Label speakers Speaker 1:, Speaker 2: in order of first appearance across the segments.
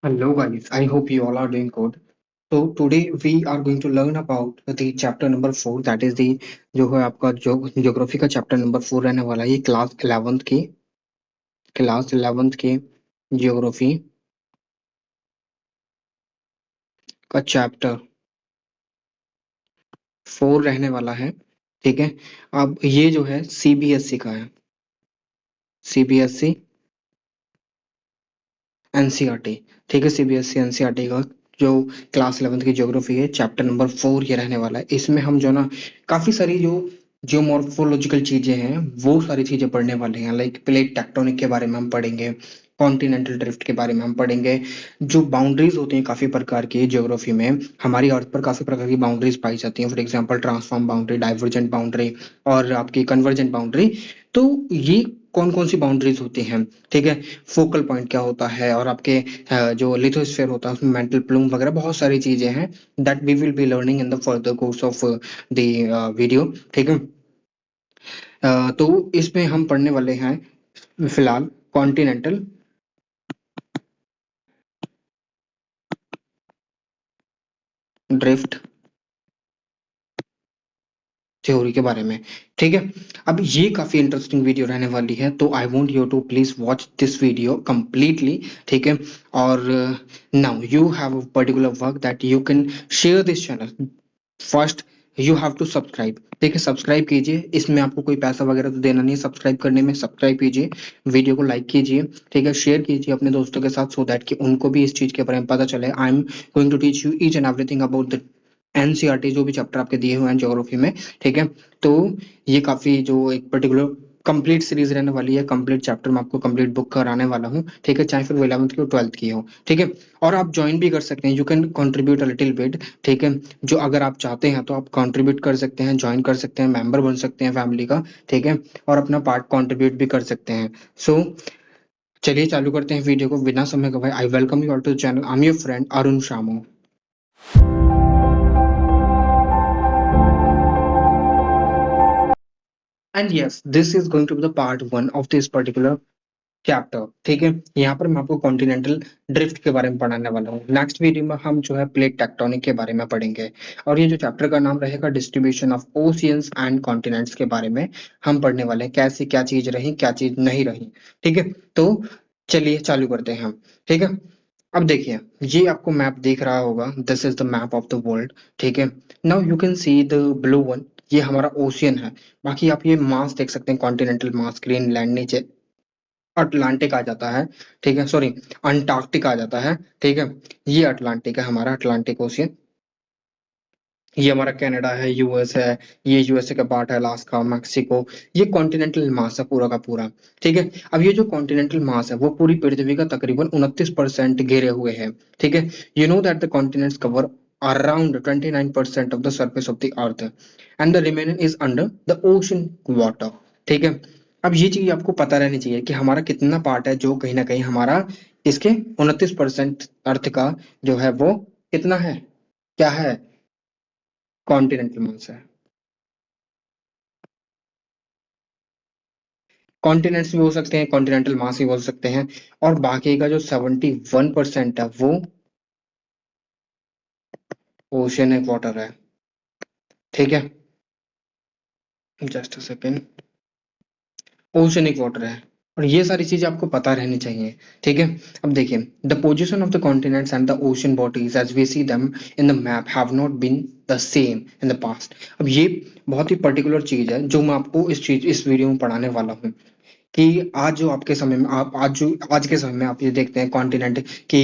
Speaker 1: Hello guys, I hope you all are doing good. So today we are going to learn about the chapter number 4 that is the जो है आपका जो geography का chapter number 4 रहने वाला है ये क्लास 11th की ज्योग्राफी का चैप्टर 4 रहने वाला है। ठीक है। अब ये जो है सीबीएसई का है। CBSE NCERT. ठीक है। सीबीएसई एनसीईआरटी का जो क्लास 11th की ज्योग्राफी है चैप्टर नंबर 4 ये रहने वाला है। इसमें हम जो ना काफी सारी जो जियोमॉर्फोलॉजिकल चीजें हैं वो सारी चीजें पढ़ने वाले हैं। लाइक प्लेट टेक्टोनिक के बारे में हम पढ़ेंगे, कॉन्टिनेंटल ड्रिफ्ट के बारे में हम पढ़ेंगे। जो बाउंड्रीज होती हैं काफी प्रकार की ज्योग्राफी में, हमारी अर्थ पर काफी प्रकार की बाउंड्रीज पाई जाती हैं। For example transform boundary, divergent boundary और आपकी कन्वर्जेंट बाउंड्री। तो ये कौन कौन सी बाउंड्रीज होती हैं, ठीक है। फोकल पॉइंट क्या होता है और आपके जो लिथोस्फीयर होता है उसमें मेंटल प्लूम वगैरह बहुत सारी चीजें हैं that we will be learning in the further course of the video. ठीक है। तो इसमें हम पढ़ने वाले हैं फिलहाल कॉन्टिनेंटल ड्रिफ्ट थ्योरी के बारे में। ठीक है। अब ये काफी इंटरेस्टिंग वीडियो रहने वाली है, तो I want you to please watch this video completely. ठीक है। और now you have a particular work that you can share this channel. First you have to subscribe. ठीक है। सब्सक्राइब कीजिए, इसमें आपको कोई पैसा वगैरह तो देना नहीं है सब्सक्राइब करने में। सब्सक्राइब कीजिए, वीडियो को लाइक कीजिए, ठीक है। शेयर कीजिए अपने दोस्तों के साथ सो दैट कि उनको भी इस चीज के बारे में पता चले। I am going to teach you each and everything about the NCERT जो भी चैप्टर आपके दिए हुए हैं ज्योग्राफी में। ठीक है। तो ये काफी जो एक पर्टिकुलर कंप्लीट सीरीज रहने वाली है। कंप्लीट चैप्टर में आपको कंप्लीट बुक कराने वाला हूँ। ठीक है। चाहे फिर वो 11th की हो 12th की हो। ठीक है। और आप ज्वाइन भी कर सकते हैं, you can contribute a little bit. ठीक है। जो अगर आप चाहते हैं तो आप कंट्रीब्यूट कर सकते हैं, ज्वाइन कर सकते हैं, मेंबर बन सकते हैं फैमिली का। ठीक है। और अपना पार्ट कंट्रीब्यूट भी कर सकते हैं। सो चलिए चालू करते हैं वीडियो को बिना समय गवाए। I welcome you all to the channel. I am your friend Arun Shamu. And yes, this is going to be the part 1 of this particular chapter. ठीक है। यहाँ पर मैं आपको कॉन्टिनेंटल ड्रिफ्ट के बारे में पढ़ाने वाला हूँ। नेक्स्ट वीडियो में हम जो है प्लेट टेक्टोनिक के बारे में पढ़ेंगे। और ये जो चैप्टर का नाम रहेगा distribution of oceans and continents के बारे में हम पढ़ने वाले हैं। कैसे क्या चीज रही, क्या चीज नहीं रही। ठीक है। तो चलिए चालू करते हैं हम। ठीक है। अब देखिए, ये आपको मैप दिख रहा होगा, this is the map of the world. ठीक है। Now you can see the blue one, ये हमारा ओशियन है। बाकी आप ये मास देख सकते हैं, कॉन्टिनेंटल मास, ग्रीनलैंड नीचे अटलांटिक आ जाता है। ठीक है। सॉरी, अंटार्कटिक आ जाता है। ठीक है। ये अटलांटिक है, हमारा अटलांटिक ओशियन। ये हमारा कनाडा है, यूएस है। ये यूएसए का पार्ट है, अलास्का, मैक्सिको। ये कॉन्टिनेंटल मास है पूरा का पूरा। ठीक है। अब ये जो कॉन्टिनेंटल मास है वो पूरी पृथ्वी का तकरीबन 29% घेरे हुए है। ठीक है। You know that the continents cover around 29% of the surface of the earth and the remaining is under the ocean water. ठीक है। अब ये चीज आपको पता रहनी चाहिए कि हमारा कितना पार्ट है जो कहीं ना कहीं हमारा इसके 29% अर्थ का जो है वो कितना है, क्या है, कॉन्टिनेंटल मास है। कॉन्टिनेंट्स भी हो सकते हैं, कॉन्टिनेंटल मास भी बोल सकते हैं। और बाकी का जो 71% है वो ओशियनिक वाटर है। ठीक है। Just a second. Oceanic water है। और ये सारी चीजें आपको पता रहनी चाहिए। ठीक है। अब देखिए, the position of the continents and the ocean bodies as we see them in the map have not been the same in the past. अब ये बहुत ही पर्टिकुलर चीज है जो मैं आपको इस वीडियो में पढ़ाने वाला हूँ। कि आज जो आपके समय में आप आज के समय में आप ये देखते हैं कॉन्टिनेंट की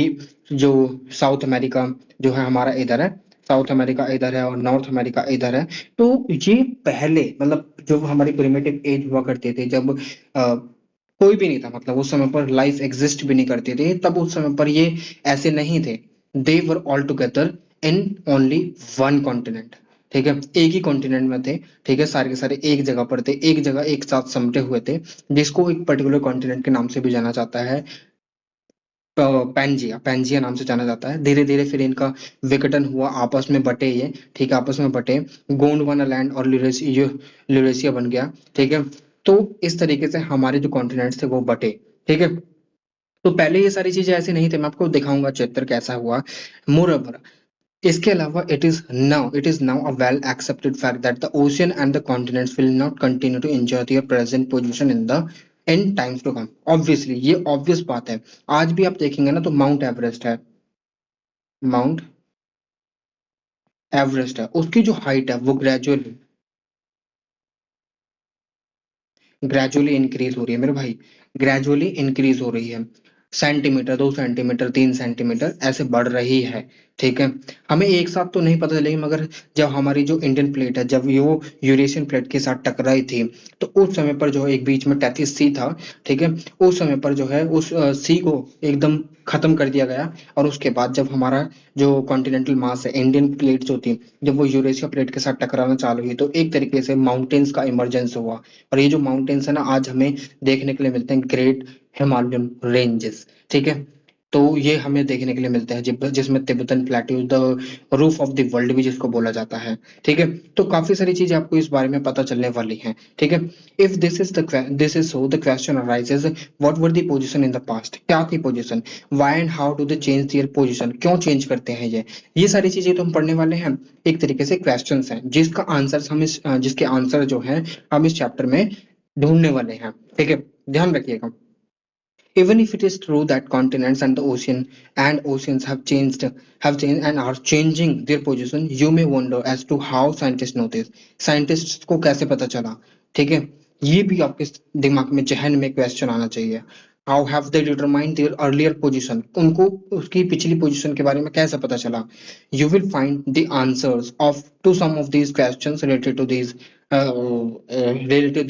Speaker 1: जो साउथ अमेरिका जो है हमारा इधर है, साउथ अमेरिका इधर है और नॉर्थ अमेरिका इधर है। तो ये पहले मतलब जो हमारी प्रिमिटिव एज हुआ करते थे जब कोई भी नहीं था, मतलब उस समय पर लाइफ एग्जिस्ट भी नहीं करती थी, तब उस समय पर ये ऐसे नहीं थे। They were all together in only one continent. ठीक है। एक ही कॉन्टिनेंट में थे। ठीक है। सारे के सारे एक जगह पर थे, एक जगह एक साथ समटे हुए थे, जिसको एक पर्टिकुलर कॉन्टिनेंट के नाम से भी जाना जाता है। पैंजिया, पैंजिया नाम से जाना जाता है। धीरे धीरे फिर इनका विघटन हुआ, आपस में बटे ये। ठीक है। आपस में बटे, गोंडवाना लैंड और ल्यूरेसिया बन गया। ठीक है। तो इस तरीके से हमारे जो कॉन्टिनेंट्स थे वो बटे। ठीक है। तो पहले ये सारी चीजें ऐसी नहीं थी, मैं आपको दिखाऊंगा चैप्टर कैसा हुआ। मोर इसके अलावा it is now a well accepted fact that the ocean and the continents will not continue to enjoy their present position in times to come। Obviously ये ऑब्वियस बात है। आज भी आप देखेंगे ना तो माउंट एवरेस्ट है, माउंट एवरेस्ट है, उसकी जो हाइट है वो ग्रेजुअली इंक्रीज हो रही है मेरे भाई, ग्रेजुअली इंक्रीज हो रही है। सेंटीमीटर, 2 सेंटीमीटर, 3 सेंटीमीटर ऐसे बढ़ रही है। ठीक है, हमें एक साथ तो नहीं पता चलेगी, मगर जब हमारी जो इंडियन प्लेट है, जब ये वो यूरेशियन प्लेट के साथ टकराई थी, तो उस समय पर जो है एक बीच में टेथिस सी था। ठीक है, उस समय पर जो है उस सी को एकदम खत्म कर दिया गया। और उसके बाद जब हमारा जो कॉन्टिनेंटल मास है, इंडियन प्लेट जो थी, जब वो यूरेशिया प्लेट के साथ टकराना चालू हुई, तो एक तरीके से माउंटेन्स का इमरजेंस हुआ। और ये जो माउंटेन्स है ना, आज हमें देखने के लिए मिलते हैं, ग्रेट हिमालयन रेंजेस। ठीक है, तो ये हमें देखने के लिए मिलते हैं, जिसमें Tibetan plateau, the roof of the world भी जिसको बोला जाता है। ठीक है, तो काफी सारी चीजें आपको इस बारे में पता चलने वाली हैं। ठीक है, if this is so the question arises, what were the position in the past, क्या थी position, why and how do they change their position, क्यों चेंज करते हैं ये सारी चीजें तो हम पढ़ने वाले हैं। एक तरीके से क्वेश्चंस हैं जिसका आंसर जिसके आंसर जो है हम इस चैप्टर में ढूंढने वाले हैं। ठीक है, ध्यान रखिएगा। Even if it is true that continents and the oceans have changed and are changing their position, you may wonder as to how scientists know this। Scientists को कैसे पता चला? ठीक है, ये भी आपके दिमाग में, जहन में क्वेश्चन आना चाहिए। How have they determined their earlier position? उनको उसकी पिछली पोजीशन के बारे में कैसे पता चला? You will find the answers of to some of these questions related to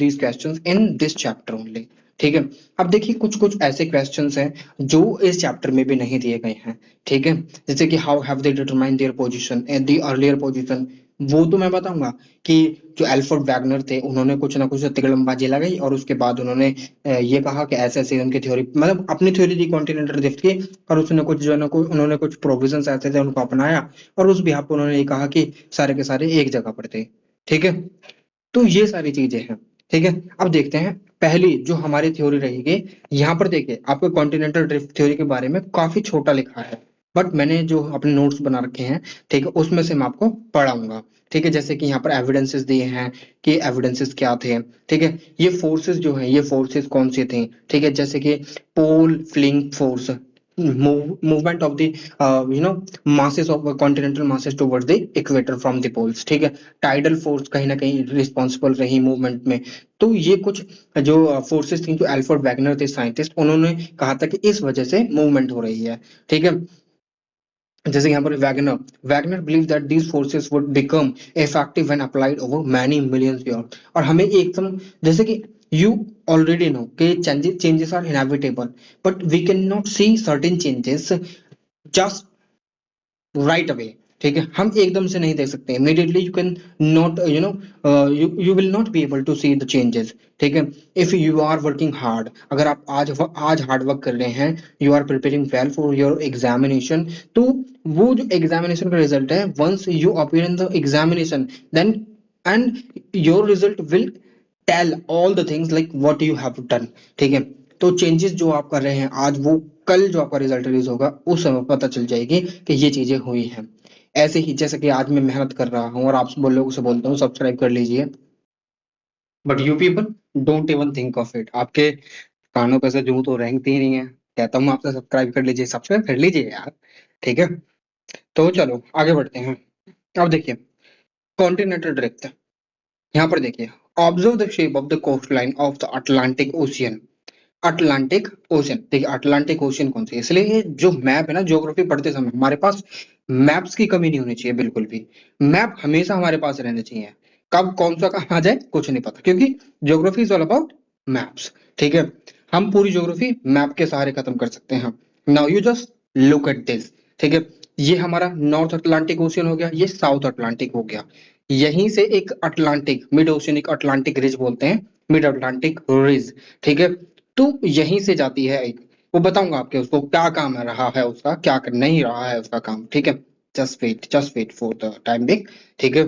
Speaker 1: these questions in this chapter only। ठीक है, अब देखिए कुछ कुछ ऐसे क्वेश्चंस हैं जो इस चैप्टर में भी नहीं दिए गए हैं। ठीक है, जैसे कि how have they determine their position at the earlier position, वो तो मैं बताऊंगा कि जो एल्फ्रेड वैगनर थे, उन्होंने कुछ ना कुछ तिकड़मबाजी लगाई और उसके बाद उन्होंने ये कहा कि ऐसे ऐसे उनकी थ्योरी, मतलब अपनी थ्योरी दी कॉन्टिनेंटल ड्रिफ्ट की, और उसने कुछ जो है ना उन्होंने कुछ प्रोविजंस ऐसे थे उनको अपनाया, और उस बिहाफ पर उन्होंने ये कहा कि सारे के सारे एक जगह पर थे। ठीक है, तो ये सारी चीजें हैं। ठीक है, अब देखते हैं पहली जो हमारी थ्योरी रहेगी। यहाँ पर देखिए आपको कॉन्टिनेंटल ड्रिफ्ट थ्योरी के बारे में काफी छोटा लिखा है, बट मैंने जो अपने नोट्स बना रखे हैं, ठीक है, उसमें से मैं आपको पढ़ाऊंगा। ठीक है, जैसे कि यहाँ पर एविडेंसेस दिए हैं कि एविडेंसेस क्या थे। ठीक है, ये फोर्सेस जो हैं, ये फोर्सेस कौन से थे? ठीक है, जैसे कि pole fleeing force, movement of the masses of continental masses towards the equator from the poles। ठीक है, टाइडल फोर्स कहीं ना कहीं रिस्पॉन्सिबल रही मूवमेंट में। तो ये कुछ जो फोर्सेस थी, जो अल्फ्रेड वैगनर थे साइंटिस्ट, उन्होंने कहा था कि इस वजह से मूवमेंट हो रही है। ठीक है, जैसे यहाँ पर Wegener Wegener believe that these forces would become effective when applied over many millions year. और हमें एकदम, जैसे कि यू ऑलरेडी नो कि changes are inevitable, but we can not see certain changes just right away. ठीक है, हम एकदम से नहीं देख सकते immediately, you can not you will not be able to see the changes. ठीक है, if you are working hard, अगर आप आज हार्ड वर्क कर रहे हैं, you are preparing well for your examination, तो वो जो एग्जामिनेशन का रिजल्ट है, once you appear in the examination, then and your result will tell all the things like what you have done. ठीक है, तो चेंजेस जो आप कर रहे हैं आज, वो कल जो आपका रिजल्ट रिलीज होगा उस समय पता चल जाएगी कि ये चीजें हुई हैं। ऐसे ही जैसे कि आज मैं मेहनत कर रहा हूँ और आप लोगों से बोलता हूँ सब्सक्राइब कर लीजिए, but you people don't even think of it. आपके कानों पे से जूं तो रेंगती ही नहीं है। कहता हूँ आपसे सब्सक्राइब कर लीजिए, सब्सक्राइब कर लीजिए यार। ठीक है, तो चलो आगे बढ़ते हैं। अब देखिए कॉन्टिनेंटल ड्रिफ्ट, यहाँ पर देखिए, observe the shape of the coast line of the Atlantic ocean. Atlantic ocean, देखिए अटलांटिक ओशन कौन सी है? इसलिए ये जो मैप है ना, ज्योग्राफी पढ़ते समय हमारे पास मैप्स की कमी नहीं होनी चाहिए बिल्कुल भी। मैप हमेशा हमारे पास रहने चाहिए। कब कौन सा कहाँ आ जाए कुछ नहीं पता, क्योंकि geography is all about maps. ठीक है, हम पूरी ज्योग्राफी मैप के सहारे खत्म कर सकते हैं। Now you just look at this. ठीक है, ये हमारा नॉर्थ अटलांटिक ओशियन हो गया, ये साउथ अटलांटिक हो गया। यहीं से एक Atlantic mid oceanic Atlantic ridge बोलते हैं, मिड अटलांटिक रिज। ठीक है, तो यहीं से जाती है एक, वो बताऊंगा आपके उसको क्या काम है रहा है उसका, क्या कर नहीं रहा है उसका काम। ठीक है, just wait for the time being. ठीक है,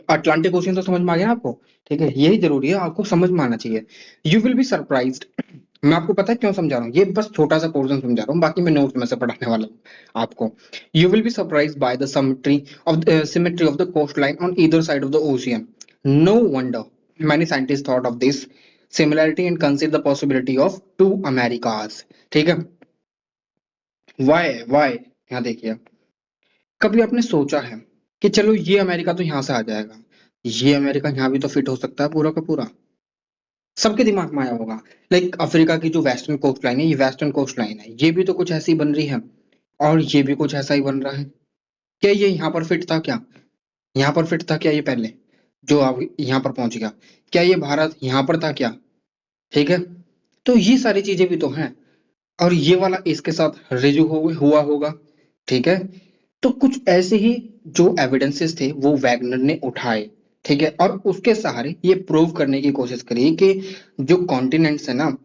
Speaker 1: अटलांटिक ओशियन तो समझ में आ गया ना आपको। ठीक है, यही जरूरी है, आपको समझ में आना चाहिए। You will be surprised. मैं आपको पता है क्यों समझा रहा हूँ, ये बस छोटा सा पोर्शन समझा रहा हूँ, बाकी मैं नोट्स में से पढ़ाने वाला हूँ आपको। You will be surprised by the symmetry of the coast line on either side of the ocean. No wonder many scientists thought of this similarity and considered the possibility of two Americas। ठीक है, Y यहाँ देखिए, कभी आपने सोचा है कि चलो ये अमेरिका तो यहाँ से आ जाएगा, ये अमेरिका यहाँ भी तो फिट हो सकता है पूरा का पूरा। सबके दिमाग में आया होगा, लाइक अफ्रीका की जो वेस्टर्न कोस्ट लाइन है, ये वेस्टर्न कोस्ट लाइन है, ये भी तो कुछ ऐसी बन रही है, और ये भी कुछ ऐसा ही बन रहा है। क्या ये यहाँ पर फिट था क्या? यहाँ पर फिट था क्या ये पहले, जो अब यहाँ पर पहुंच गया? क्या ये भारत यहाँ पर था क्या? ठीक है, तो ये सारी चीजें भी तो हैं, और ये वाला इसके साथ रिजू हुआ होगा। ठीक है, तो कुछ ऐसे ही जो एविडेंसेस थे वो वैगनर ने उठाए। ठीक है, और उसके सहारे ये प्रूव करने की कोशिश करी कि जो कॉन्टिनेंट्स है ना,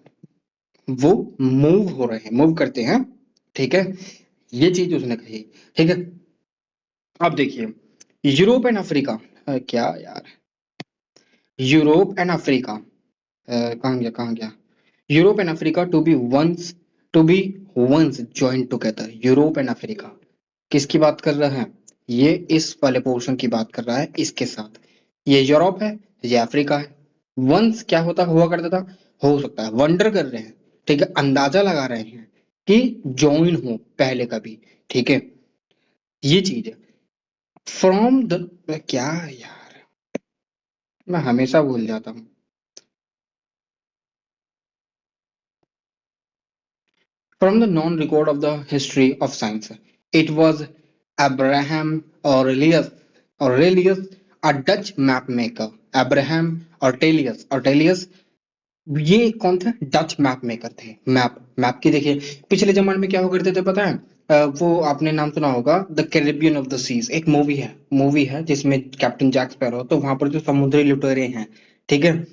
Speaker 1: वो मूव हो रहे हैं, मूव करते हैं। ठीक है, ये चीज उसने कही। ठीक है, अब देखिए, यूरोप एंड अफ्रीका, क्या यार, यूरोप एंड अफ्रीका, कहाँ गया, Europe and Africa to be once join together, Europe and Africa किसकी बात कर रहा है? ये इस वाले पोर्शन की बात कर रहा है, इसके साथ। ये यूरोप है, ये अफ्रीका है। वंस क्या होता हुआ करता था, हो सकता है, वंडर कर रहे हैं। ठीक है, अंदाजा लगा रहे हैं कि ज्वाइन हो पहले कभी। ठीक है, ये चीज है। फ्रॉम द, क्या यार, मैं हमेशा भूल जाता हूँ। From the non-record of the history of science, it was Abraham Aurelius, a Dutch map maker. Abraham Ortelius, ये कौन थे? डच मैप मेकर थे। मैप मैप की देखिए, पिछले जमाने में क्या हुआ करते थे पता है? वो आपने नाम सुना होगा, the Caribbean of the seas, एक मूवी है जिसमें कैप्टन जैक स्पैरो, तो वहां पर जो समुद्री लुटेरे हैं। ठीक है,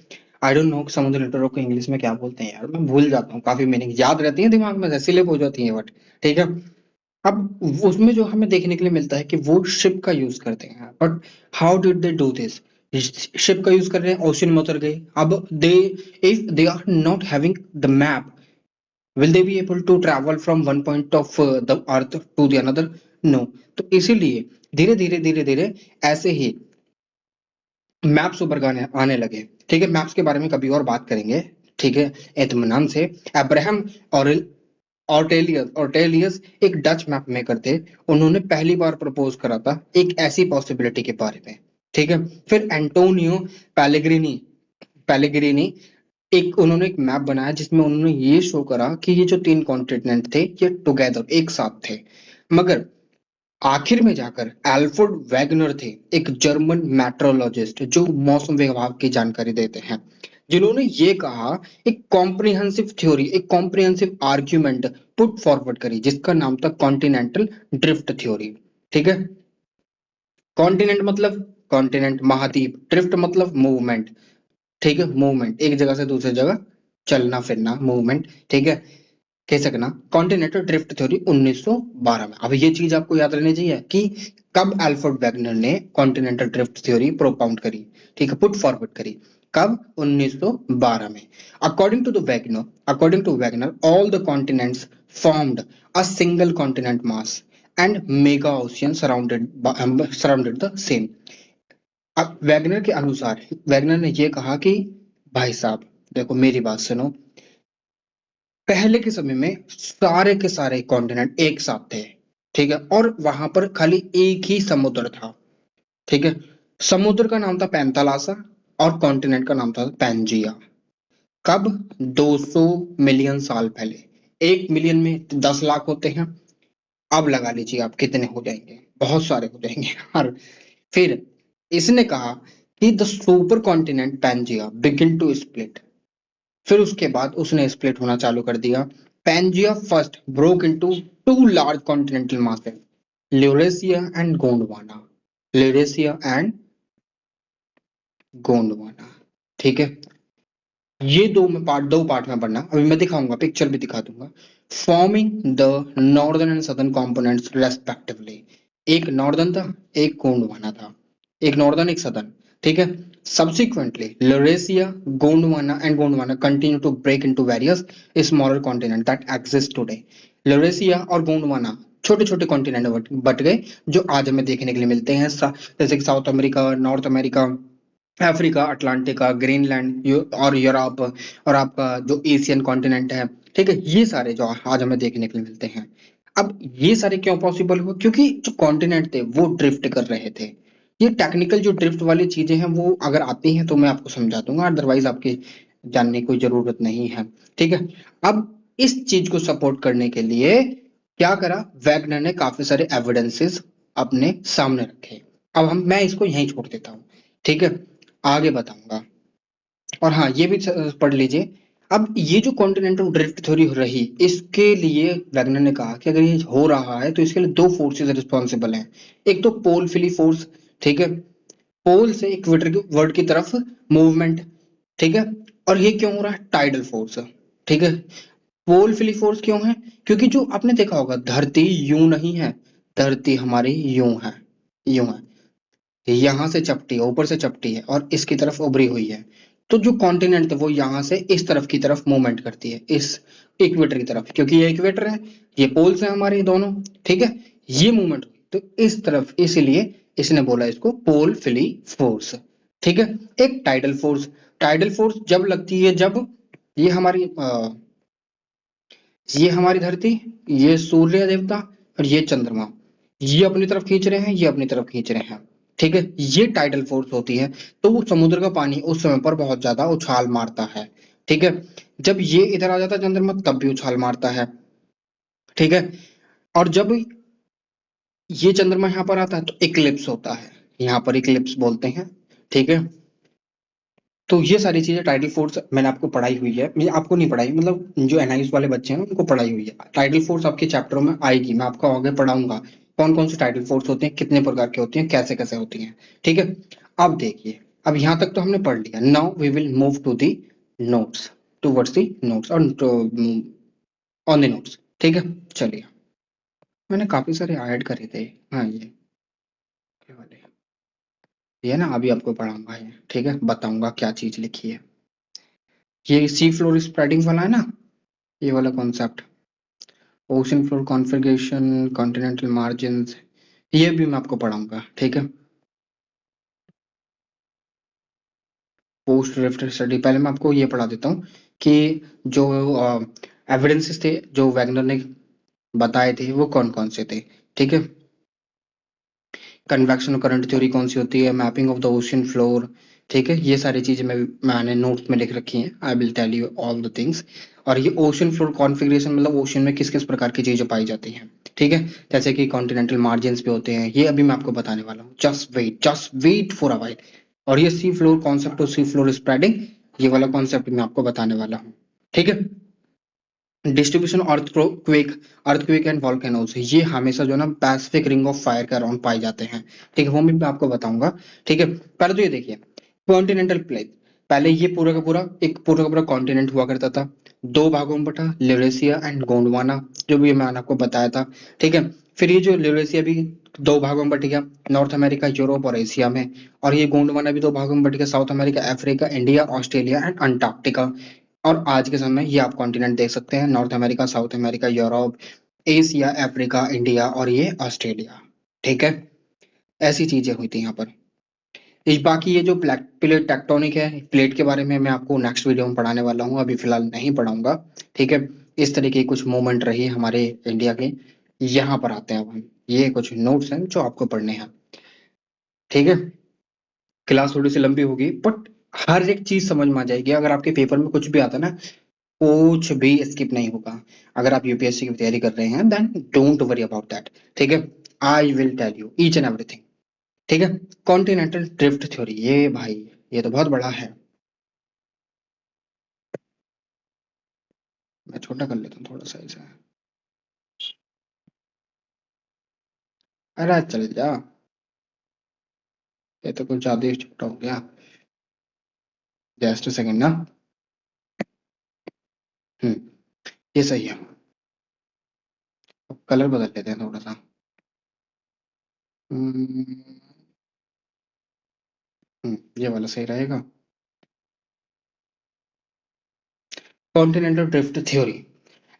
Speaker 1: आई डोंट नो समुद्री लुटेरों को इंग्लिश में क्या बोलते हैं यार, मैं भूल जाता हूँ, काफी मीनिंग याद रहती है दिमाग में, स्लिप हो जाती है बट। ठीक है, अब उसमें जो हमें देखने के लिए मिलता है कि वो शिप का यूज करते हैं, but how did they do this? Ship का यूज कर रहे हैं, ओशन में उतर गए। अब they, if they are not having the map, will they be able to travel from one point of the earth to the another? No। तो इसीलिए धीरे धीरे ऐसे ही मैप्स उभर के आने लगे। ठीक है, मैप्स के बारे में कभी और बात करेंगे। ठीक है, इत्मीनान से। अब्राहम और ऑर्टेलियस एक डच मैप मेकर थे। उन्होंने पहली बार प्रपोज करा था एक ऐसी पॉसिबिलिटी के बारे में। ठीक है, फिर एंटोनियो पैलेग्रिनी पैलेग्रिनी एक उन्होंने एक मैप बनाया जिसमें उन्होंने ये शो करा कि ये जो तीन कॉन्टिनेंट थे ये टुगेदर एक साथ थे। मगर आखिर में जाकर एल्फ्रेड वैगनर थे, एक जर्मन मेट्रोलॉजिस्ट जो मौसम विभाग की जानकारी देते हैं, जिन्होंने ये कहा, एक कॉम्प्रिहेंसिव आर्ग्यूमेंट पुट फॉरवर्ड करी जिसका नाम था कॉन्टिनेंटल ड्रिफ्ट थ्योरी। ठीक है, कॉन्टिनेंट मतलब कॉन्टिनेंट महाद्वीप, ड्रिफ्ट मतलब मूवमेंट। ठीक है, मूवमेंट, एक जगह से दूसरी जगह चलना फिरना, मूवमेंट। ठीक है, कह सकना कॉन्टिनेंटल ड्रिफ्ट थ्योरी 1912 में। अब ये चीज आपको याद रहनी चाहिए कि कब अल्फ्रेड वैगनर ने कॉन्टिनेंटल ड्रिफ्ट थ्योरी प्रोपाउंड करी। ठीक है, पुट फॉरवर्ड करी, कब? 1912 में। According to Wegener all the continents formed a single continent mass and mega ocean surrounded the same. अब वैगनर के अनुसार, वैगनर ने यह कहा कि भाई साहब देखो मेरी बात सुनो, पहले के समय में सारे के सारे कॉन्टिनेंट एक साथ थे। ठीक है, और वहां पर खाली एक ही समुद्र था। ठीक है, समुद्र का नाम था पैंथालासा, और कॉन्टिनेंट का नाम था पैंजिया। कब? 200 मिलियन साल पहले। 1 मिलियन में 10 लाख होते हैं। अब लगा लीजिए आप कितने हो जाएंगे, बहुत सारे हो जाएंगे यार। फिर इसने कहा कि the super continent Pangaea begin to split. फिर उसके बाद उसने स्प्लिट होना चालू कर दिया। Pangaea first broke into two large continental masses, Laurasia and Gondwana. Laurasia and Gondwana. ठीक है, ये दो पार्ट में पढ़ना, अभी मैं दिखाऊंगा, पिक्चर भी दिखा दूंगा। Forming the northern and southern components respectively. एक नॉर्दर्न था, एक गोंडवाना था। एक नॉर्दर्न एक सदर्न, ठीक है। Subsequently Laurasia, Gondwana and Gondwana continue to break into various smaller continents that exist today. Laurasia और गोंडवाना छोटे छोटे कॉन्टिनेंट बट गए जो आज हमें देखने के लिए मिलते हैं, जैसे कि south America, north America, Africa, Atlantica, Greenland और यूरोप, और आपका जो एशियन कॉन्टिनेंट है, ठीक है, ये सारे जो आज हमें देखने के लिए मिलते हैं। अब ये सारे क्यों पॉसिबल हुआ? क्योंकि जो कॉन्टिनेंट थे वो ड्रिफ्ट कर रहे थे। ये टेक्निकल जो ड्रिफ्ट वाली चीजें हैं वो अगर आती हैं तो मैं आपको समझा दूंगा, अदरवाइज आपके जानने की कोई जरूरत नहीं है, ठीक है। अब इस चीज को सपोर्ट करने के लिए क्या करा वैगनर ने? काफी सारे एविडेंसेस अपने सामने रखे। अब मैं इसको यहीं छोड़ देता हूँ, ठीक है, आगे बताऊंगा। और हाँ, ये भी पढ़ लीजिए। अब ये जो कॉन्टिनेंटल ड्रिफ्ट थ्योरी रही, इसके लिए वैगनर ने कहा कि अगर ये हो रहा है तो इसके लिए दो फोर्सेस रिस्पॉन्सिबल हैं। एक तो पोल फिली फोर्स, ठीक है, पोल से इक्वेटर की वर्ड की तरफ मूवमेंट, ठीक है। और ये क्यों हो रहा है? टाइडल फोर्स, ठीक है। पोल फिली फोर्स क्यों है? क्योंकि जो आपने देखा होगा धरती यूं नहीं है, धरती हमारी यूं है, यूं है, यहाँ से चपटी है, ऊपर से चपटी है और इसकी तरफ उभरी हुई है। तो जो कॉन्टिनेंट है वो यहाँ से इस तरफ की तरफ मूवमेंट करती है, इस इक्वेटर की तरफ, क्योंकि ये इक्वेटर है, ये पोल्स है हमारे दोनों, ठीक है। ये मूवमेंट तो इस तरफ, इसलिए इसने बोला इसको पोल फिली फोर्स, ठीक है। एक टाइडल फोर्स, टाइडल फोर्स जब लगती है जब ये हमारी ये हमारी धरती, ये सूर्य देवता और ये चंद्रमा, ये अपनी तरफ खींच रहे हैं, ये अपनी तरफ खींच रहे हैं, ठीक है। ये टाइडल फोर्स होती है। तो वो समुद्र का पानी उस समय पर बहुत ज्यादा उछाल मारता है, ठीक है। जब ये इधर आ जाता है चंद्रमा तब भी उछाल मारता है, ठीक है। और जब ये चंद्रमा यहाँ पर आता है तो इक्लिप्स होता है, यहाँ पर इक्लिप्स बोलते हैं, ठीक है। तो ये सारी चीजें टाइडल फोर्स मैंने आपको पढ़ाई हुई है, मैं आपको नहीं पढ़ाई, मतलब जो एनआईएस वाले बच्चे हैं उनको पढ़ाई हुई है। टाइडल फोर्स आपके चैप्टरों में आएगी, मैं आपको आगे पढ़ाऊंगा कौन कौन से टाइडल फोर्स होते हैं, कितने प्रकार के होती हैं, कैसे कैसे होती हैं, ठीक है। अब देखिए, अब यहाँ तक तो हमने पढ़ लिया। Now we will move to the notes, towards the notes और ऑन द नोट्स, ठीक है। चलिए, मैंने काफी सारे ऐड करे थे। हाँ, ये वाले, ये ना अभी आपको पढ़ाऊंगा ये, ठीक है, बताऊंगा क्या चीज लिखी है। ये सी फ्लोर स्प्रेडिंग वाला है ना, ये वाला concept, ocean floor configuration, continental margins, ये भी मैं आपको पढ़ाऊंगा, ठीक है। पोस्ट ड्रिफ्ट स्टडी, पहले मैं आपको ये पढ़ा देता हूँ कि जो एविडेंसेस थे जो वैगनर ने बताए थे वो कौन कौन से थे, ठीक है। कन्वेक्शन करंट थ्योरी कौन सी होती है, mapping of the ocean floor, ठीक है। ये सारी चीजें मैंने नोट्स में लिख रखी हैं, I will tell you all the things. और ये ओशन फ्लोर कॉन्फ़िगरेशन मतलब ओशन में किस किस प्रकार की चीजें पाई जाती हैं, ठीक है। जैसे कि कॉन्टिनेंटल मार्जिन्स पे होते हैं, ये अभी मैं आपको बताने वाला हूँ, just wait for a while. और ये सी फ्लोर कॉन्सेप्ट और सी फ्लोर स्प्रेडिंग, ये वाला कॉन्सेप्ट मैं आपको बताने वाला हूँ, ठीक है। Distribution earthquake, earthquake and volcanoes, ये हमेशा जो है ना पैसिफिक रिंग ऑफ फायर के अराउंड पाए जाते हैं, ठीक है, वो भी मैं आपको बताऊंगा, ठीक है। पहले तो ये देखिए, कॉन्टिनेंटल प्लेट, पहले ये पूरा का पूरा कॉन्टिनेंट हुआ करता था, दो भागों में बटा, ल्यूरेशिया एंड गोंडवाना, जो भी मैंने आपको बताया था, ठीक है। फिर ये जो ल्यूरेशिया भी दो भागों में बट गया, नॉर्थ अमेरिका, यूरोप और एशिया में। और ये गोंडवाना भी दो भागों में बट गया, south America, Africa, India, Australia and Antarctica. और आज के समय ये आप कॉन्टिनेंट देख सकते हैं, north America, south America, Europe, Asia, Africa, India और ये ऑस्ट्रेलिया, ठीक है। ऐसी चीजें हुई थी यहाँ पर। इस बाकी ये जो प्लेट टेक्टोनिक है, प्लेट के बारे में मैं आपको नेक्स्ट वीडियो में पढ़ाने वाला हूँ, अभी फिलहाल नहीं पढ़ाऊंगा, ठीक है। इस तरह की कुछ मूवमेंट रही है हमारे इंडिया के। यहाँ पर आते हैं अब हम, ये कुछ नोट्स हैं जो आपको पढ़ने हैं, ठीक है। क्लास थोड़ी सी लंबी होगी बट हर एक चीज समझ में आ जाएगी। अगर आपके पेपर में कुछ भी आता है ना, कुछ भी स्किप नहीं होगा। अगर आप यूपीएससी की तैयारी कर रहे हैं then don't worry about that, ठीक है। I will tell you each and everything, ठीक है। कॉन्टिनेंटल ड्रिफ्ट थ्योरी, ये भाई ये तो बहुत बड़ा है। मैं छोटा कर लेता हूँ थोड़ा सा इसे। अरे चल जा, ये तो कुछ ज्यादा ही छोटा हो गया। जस्ट सेकंड ना। हम्म, ये सही है। अब कलर बदल लेते हैं थोड़ा सा। हम्म, ये वाला सही रहेगा। Continental drift theory,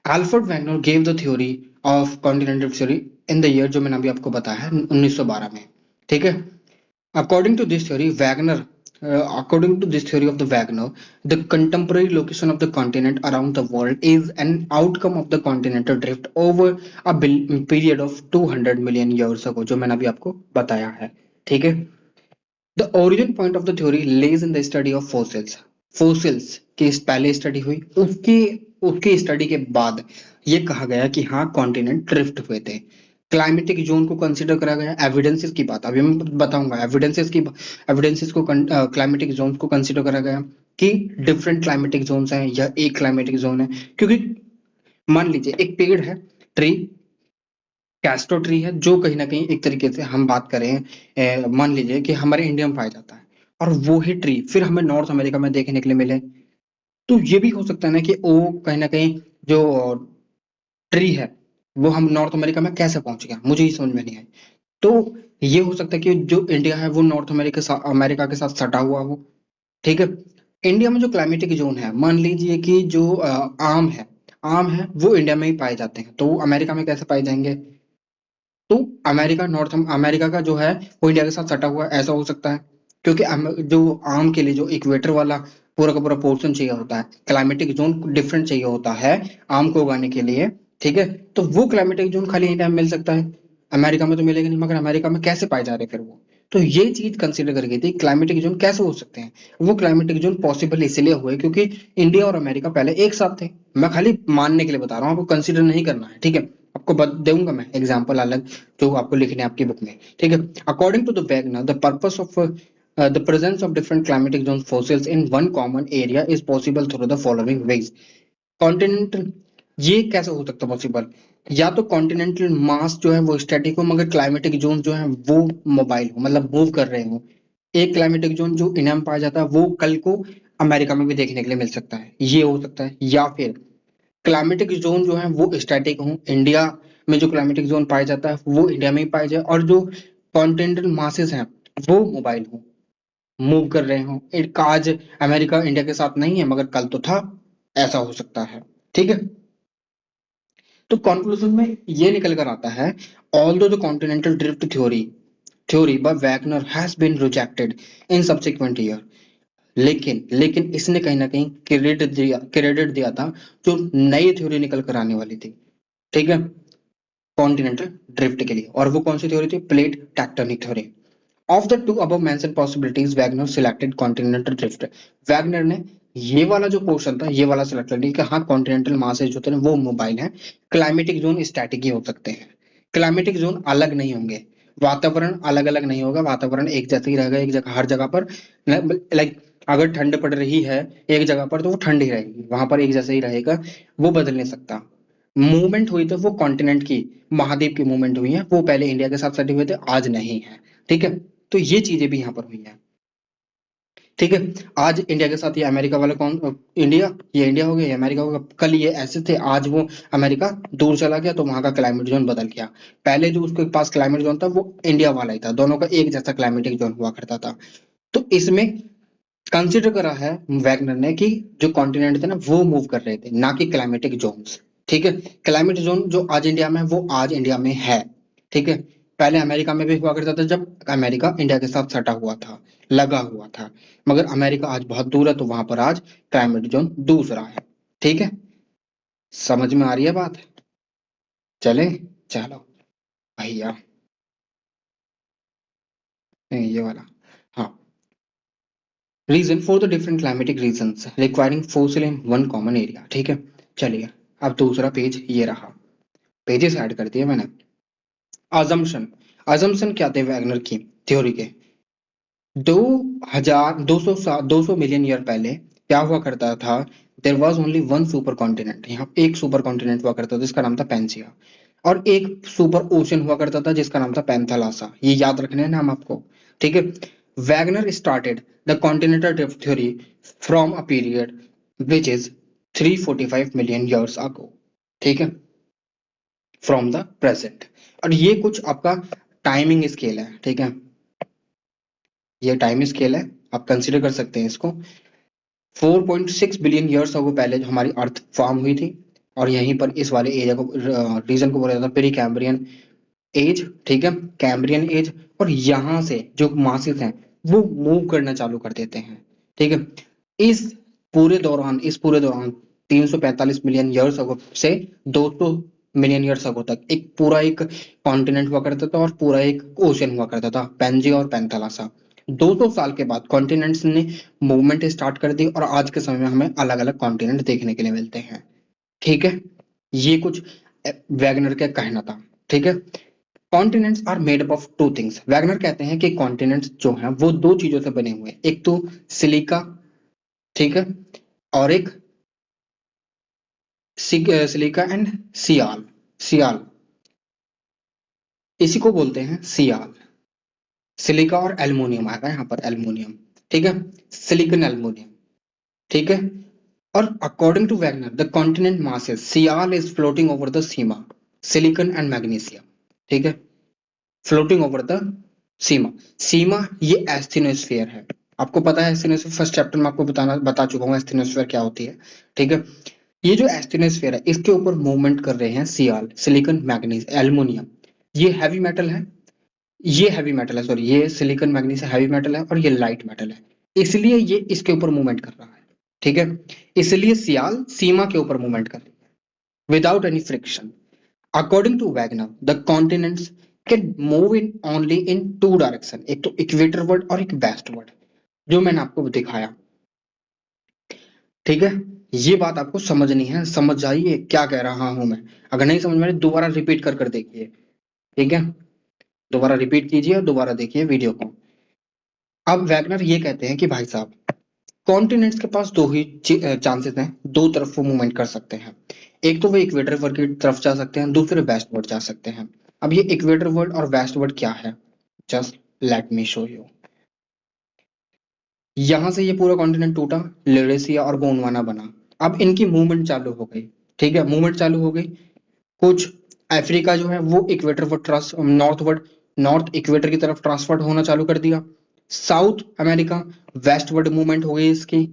Speaker 1: Alfred Wegener gave the theory of continental theory in the year, जो मैंने अभी आपको बताया है 1912 में। ठीक है। According to this theory, according to this theory of the Wagner, the contemporary location of the continent around the world is an outcome of the continental drift over a period of 200 million years ago, जो मैंने अभी आपको बताया है। ठीक है। The origin point of the theory lays in the study of fossils. Fossils की पहले स्टडी हुई, उसकी उसकी स्टडी के बाद ये कहा गया कि हाँ कॉन्टिनेंट ड्रिफ्ट हुए थे। क्लाइमेटिक जोन को कंसीडर करा गया, एविडेंसेस की बात अभी मैं बताऊंगा, एविडेंसेस को क्लाइमेटिक जोन को कंसीडर करा गया कि डिफरेंट क्लाइमेटिक जोन्स हैं या एक क्लाइमेटिक जोन है। क्योंकि मान लीजिए एक पेड़ है, ट्री, कैस्टो ट्री है, जो कहीं ना कहीं एक तरीके से हम बात करें, मान लीजिए कि हमारे इंडिया में पाया जाता है, और वो ही ट्री फिर हमें नॉर्थ अमेरिका में देखने के लिए मिले, तो ये भी हो सकता है ना कि वो कहीं ना कहीं जो ट्री है वो हम नॉर्थ अमेरिका में कैसे पहुंच गया, मुझे ही समझ में नहीं आई। तो ये हो सकता है कि जो इंडिया है वो नॉर्थ अमेरिका के साथ सटा हुआ हो। ठीक है। इंडिया में जो क्लाइमेटिक जोन है, मान लीजिए कि जो आम है वो इंडिया में ही पाए जाते हैं, तो वो अमेरिका में कैसे पाए जाएंगे? तो नॉर्थ अमेरिका का जो है वो इंडिया के साथ सटा हुआ है, ऐसा हो सकता है। क्योंकि जो आम के लिए जो इक्वेटर वाला पूरा का पूरा पोर्शन चाहिए होता है, क्लाइमेटिक जोन डिफरेंट चाहिए होता है आम को उगाने के लिए। ठीक है। तो वो क्लाइमेटिक जोन खाली इंडिया में मिल सकता है, अमेरिका में तो मिलेगा नहीं, मगर अमेरिका में कैसे पाए जा रहे हैं फिर वो? तो ये चीज कंसिडर कर गई थी, क्लाइमेटिक जोन कैसे हो सकते हैं। वो क्लाइमेटिक जोन पॉसिबल इसलिए हुए क्योंकि इंडिया और अमेरिका पहले एक साथ थे। मैं खाली मानने के लिए बता रहा हूँ, आपको कंसिडर नहीं करना है। ठीक है। आपको दूंगा मैं एग्जाम्पल अलग, जो आपको लिखने हैं आपकी बुक में। ठीक है। According to the Wegener, the purpose of the presence of different climatic zone fossils in one common area is possible through the following ways. Continental, ये कैसे हो सकता है पॉसिबल? या तो कॉन्टिनेंटल मास जो है वो स्टैटिक हो, मगर क्लाइमेटिक जोन जो है वो मोबाइल हो, मतलब मूव कर रहे हो। एक क्लाइमेटिक जोन जो इंडिया में पाया जाता है वो कल को अमेरिका में भी देखने के लिए मिल सकता है, ये हो सकता है। या फिर क्लाइमेटिक जोन जो है वो स्टैटिक हो, इंडिया में जो क्लाइमेटिक जोन पाया जाता है वो इंडिया में ही पाया जाए, और जो कॉन्टिनेंटल मासेस हैं वो मोबाइल हो, मूव कर रहे हो। एक आज अमेरिका इंडिया के साथ नहीं है मगर कल तो था, ऐसा हो सकता है। ठीक है। तो कंक्लूजन में ये निकल कर आता है, although the continental drift theory by Wegener has been rejected in subsequent year, लेकिन इसने कहीं ना कहीं क्रेडिट दिया था जो नई थ्योरी निकल कर आने वाली थी। ठीक है। कॉन्टिनेंटल ड्रिफ्ट के लिए, और वो कौन सी थ्योरी थी? Plate tectonic theory. Of the two above mentioned possibilities, Wagner selected continental drift. Wagner ने ये वाला जो पोर्शन था ये वाला सिलेक्ट कर लिया कि हाँ कॉन्टिनेंटल मासेस जो थे ना वो मोबाइल हैं, क्लाइमेटिक जोन स्टैटिक ही हो सकते हैं, क्लाइमेटिक जोन अलग नहीं होंगे, वातावरण अलग अलग नहीं होगा, वातावरण एक जैसा ही रहेगा एक जगह हर जगह पर। लाइक अगर ठंड पड़ रही है एक जगह पर तो वो ठंड ही रहेगी, वहां पर एक जैसा ही रहेगा, वो बदल नहीं सकता। मूवमेंट हुई तो वो कॉन्टिनेंट की, महाद्वीप की मूवमेंट हुई है, वो पहले इंडिया के साथ सटे हुए थे, आज नहीं है। ठीक है। तो ये चीजें भी यहाँ पर हुई हैं। ठीक है। आज इंडिया के साथ ये अमेरिका वाला कौन, इंडिया, ये इंडिया हो गया ये अमेरिका होगा, कल ये ऐसे थे, आज वो अमेरिका दूर चला गया तो वहां का क्लाइमेट जोन बदल गया। पहले जो उसके पास क्लाइमेट जोन था वो इंडिया वाला ही था, दोनों का एक जैसा क्लाइमेटिक जोन हुआ करता था। तो इसमें कंसिडर करा है वैगनर ने कि जो कॉन्टिनेंट थे ना वो मूव कर रहे थे, ना कि क्लाइमेटिक जोन्स। ठीक है। क्लाइमेट जोन जो आज इंडिया में है वो आज इंडिया में है। ठीक है। पहले अमेरिका में भी हुआ करता था जब अमेरिका इंडिया के साथ सटा हुआ था, लगा हुआ था, मगर अमेरिका आज बहुत दूर है तो वहां पर आज क्लाइमेट जोन दूसरा है। ठीक है। समझ में आ रही है बात? चले, चलो भैया, नहीं, ये वाला, हाँ। Reason for the different climatic reasons requiring fossil in one common area. ठीक है। चलिए, अब दूसरा पेज ये रहा, पेजेस ऐड कर दिए मैंने। अजम्पशन, अजम्पशन क्या थे वैगनर की थ्योरी के? 200 मिलियन ईयर पहले क्या हुआ करता था? There was only one super continent, यहाँ एक सुपर कॉन्टिनेंट हुआ करता था जिसका नाम था पेंसिया, और एक सुपर ओशन हुआ करता था जिसका नाम था पैंथालासा, ये याद रखने हैं नाम आपको। ठीक है। Wagner started the continental drift theory from a period which is 345 million years ago. ठीक है। फ्रॉम द प्रेजेंट, और ये कुछ आपका टाइमिंग स्केल है। ठीक है। ये टाइम स्केल है, आप कंसिडर कर सकते हैं इसको। 4.6 बिलियन ईयर्स अगो पहले जो हमारी अर्थ फॉर्म हुई थी, और यहीं पर इस वाले एरिया को, रीजन को बोला जाता है प्री कैम्ब्रियन एज, ठीक है, कैम्ब्रियन एज। और यहाँ से जो मासेस हैं वो मूव करना चालू कर देते हैं, ठीक है। इस इस पूरे दौरान 345 मिलियन ईयर्स अगो से 200 मिलियन ईयर्स अगो तक एक कॉन्टिनेंट हुआ करता था, और पूरा एक ओशन हुआ करता था, पेंजिया और पेंथालासा। 200 साल के बाद कॉन्टिनेंट्स ने मूवमेंट स्टार्ट कर दी, और आज के समय में हमें अलग अलग कॉन्टिनेंट देखने के लिए मिलते हैं, ठीक है। ये कुछ वैगनर का कहना था, ठीक है। Continents are made up of two things. Wegener कहते हैं कि कॉन्टिनेंट्स जो हैं वो दो चीजों से बने हुए हैं, एक तो सिलिका, ठीक है, और एक सिलिका एंड सियाल। सियाल, इसी को बोलते हैं सियाल। सिलिका और एल्युमिनियम आएगा यहाँ पर, एल्युमिनियम, ठीक है, सिलिकन एल्युमिनियम, ठीक है। और according to Wegener the continent masses sial is floating over the sima, silicon and magnesium, ठीक है, floating over the sima. Sima ये एस्थेनोस्फीयर है, आपको पता है एस्थेनोस्फीयर, फर्स्ट चैप्टर में आपको बता चुका हूँ एस्थेनोस्फीयर क्या होती है, ठीक है। ये जो एस्थेनोस्फीयर है इसके ऊपर मूवमेंट कर रहे हैं सियाल, सिलिकॉन, मैग्नीज, एल्युमिनियम। ये हैवी मेटल है, ये हैवी मेटल है, सॉरी, ये सिलिकॉन मैग्नीज हैवी मेटल है, और ये लाइट मेटल है, इसलिए ये इसके ऊपर मूवमेंट कर रहा है, ठीक है। इसलिए सियाल सीमा के ऊपर मूवमेंट कर रही है without any friction. According to Wegener the continents can move in only in two direction, एक तो इक्वेटर और एक वेस्टवर्ड, जो मैंने आपको दिखाया, ठीक है। ये बात आपको समझनी है, समझ जाइए क्या कह रहा हूं मैं। अगर नहीं समझ में आए दोबारा रिपीट कर कर देखिए, ठीक है, दोबारा रिपीट कीजिए और दोबारा देखिए वीडियो को। अब वैगनर ये कहते हैं कि भाई साहब, कॉन्टिनेंट्स के पास दो ही चांसेस हैं, दो तरफ वो मूवमेंट कर सकते हैं। एक तो वो इक्वेटर वर्ड की तरफ जा सकते हैं, दूसरे वेस्टवर्ड जा सकते हैं। अब ये इक्वेटर वर्ड और वेस्टवर्ड क्या है, just let me show you. यहां से ये पूरा कॉन्टिनेंट टूटा, लेरेसिया और गोंडवाना बना। अब इनकी मूवमेंट चालू हो गई, ठीक है, मूवमेंट चालू हो गई। कुछ अफ्रीका जो है वो इक्वेटर पर नॉर्थ इक्वेटर की तरफ ट्रांसफर होना चालू कर दिया। साउथ अमेरिका वेस्टवर्ड मूवमेंट हो गई इसकी।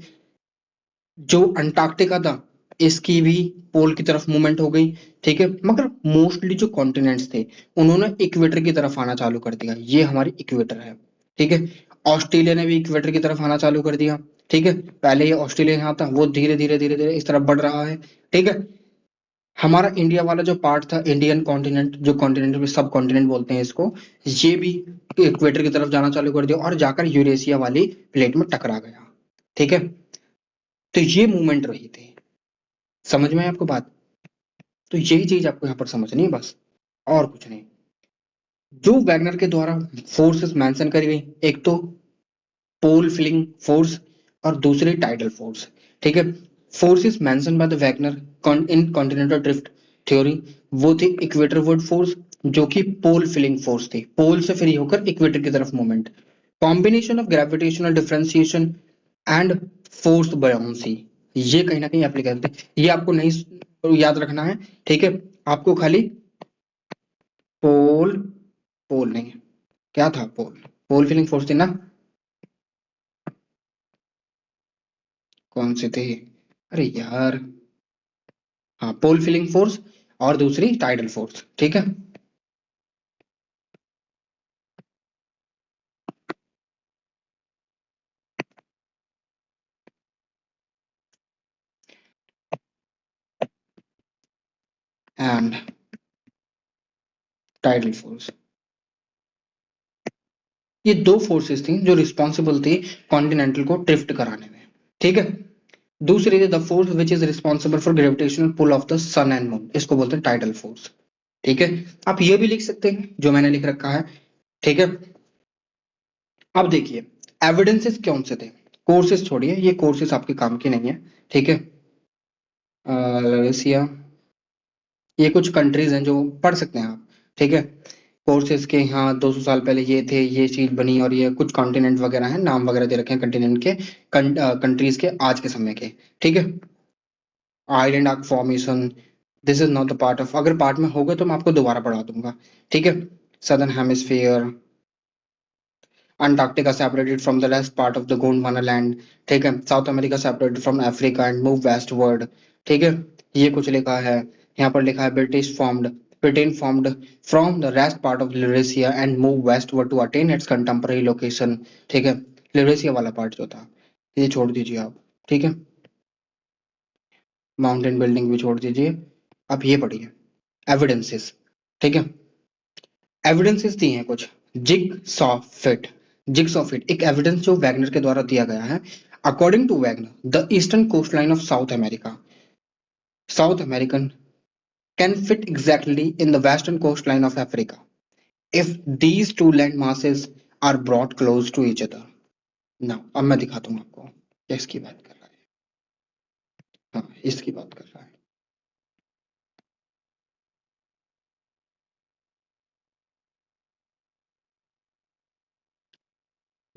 Speaker 1: जो अंटार्कटिका था इसकी भी पोल की तरफ मूवमेंट हो गई, ठीक है। मगर मोस्टली जो कॉन्टिनेंट्स थे उन्होंने इक्वेटर की तरफ आना चालू कर दिया, ये हमारी इक्वेटर है, ठीक है। ऑस्ट्रेलिया ने भी इक्वेटर की तरफ आना चालू कर दिया, ठीक है। पहले ये ऑस्ट्रेलिया यहाँ था, वो धीरे धीरे धीरे धीरे इस तरफ बढ़ रहा है, ठीक है। हमारा इंडिया वाला जो पार्ट था, इंडियन कॉन्टिनेंट, जो कॉन्टिनेंट में सब कॉन्टिनेंट बोलते हैं इसको, ये भी इक्वेटर की तरफ जाना चालू कर दिया, और जाकर यूरेशिया वाली प्लेट में टकरा गया, ठीक है। तो ये मूवमेंट रही थी, समझ में आई आपको बात। तो यही चीज आपको यहाँ पर समझनी है बस, और कुछ नहीं। जो वैगनर के द्वारा फोर्सेस मेंशन करी गई, एक तो पोल फिलिंग फोर्स और दूसरी टाइडल फोर्स, ठीक है। Forces mention by the Wagner in continental drift theory, वो थी इक्वेटर वर्ड फोर्स, जो कि पोल फिलिंग फोर्स थी, पोल से फ्री होकर इक्वेटर की तरफ movement, combination of gravitational differentiation and force buoyancy. ये कहीं ना कहीं एप्लीकेबल थे, ये आपको नहीं याद रखना है, ठीक है। आपको खाली पोल, पोल नहीं, क्या था, पोल, पोल फिलिंग फोर्स थी ना, कौन से थे, अरे यार, हाँ, पोल फिलिंग फोर्स और दूसरी टाइडल फोर्स, ठीक है। एंड टाइडल फोर्स, ये दो फोर्सेस थी जो रिस्पॉन्सिबल थी कॉन्टिनेंटल को ड्रिफ्ट कराने में, ठीक है। दूसरी थी the force which is responsible for gravitational pull of the sun and moon, इसको बोलते हैं टाइडल फोर्स, ठीक है। आप ये भी लिख सकते हैं जो मैंने लिख रखा है, ठीक है। अब देखिए एविडेंसेस कौन से थे, कोर्सेज छोड़िए, ये कोर्सेज आपके काम के नहीं है, ठीक है। रसिया, ये कुछ कंट्रीज हैं जो पढ़ सकते हैं आप, ठीक है। कोर्सेज के यहाँ 200 साल पहले ये थे, ये चीज बनी, और ये कुछ कॉन्टिनेंट वगैरह हैं, नाम वगैरह दे रखे हैं कंटिनेंट के, कंट्रीज के आज के समय के, ठीक है। Island arc formation, this is not the part of, अगर पार्ट में होगा तो मैं आपको दोबारा पढ़ा दूंगा, ठीक है। Southern hemisphere, Antarctica separated from the rest part of the Gondwana land, ठीक है। South America separated from Africa and move westward, ठीक है। ये कुछ लिखा है। यहाँ पर लिखा है Britain formed from the rest part of Eurasia and move westward to attain its contemporary location, ठीक है। यूरेशिया वाला पार्ट जो था ये छोड़ दीजिए आप, ठीक है। माउंटेन बिल्डिंग भी छोड़ दीजिए। अब ये पढ़िए एविडेंसेस, ठीक है। एविडेंसेस दिए हैं कुछ। जिग सॉ फिट एक एविडेंस जो वैगनर के द्वारा दिया गया है। According to Wegener the eastern coast line of south American can fit exactly in the western coastline of Africa if these two land masses are brought close to each other. Now, अब मैं दिखाता हूँ आपको किसकी बात कर रहा है। हाँ, इसकी बात कर रहा है।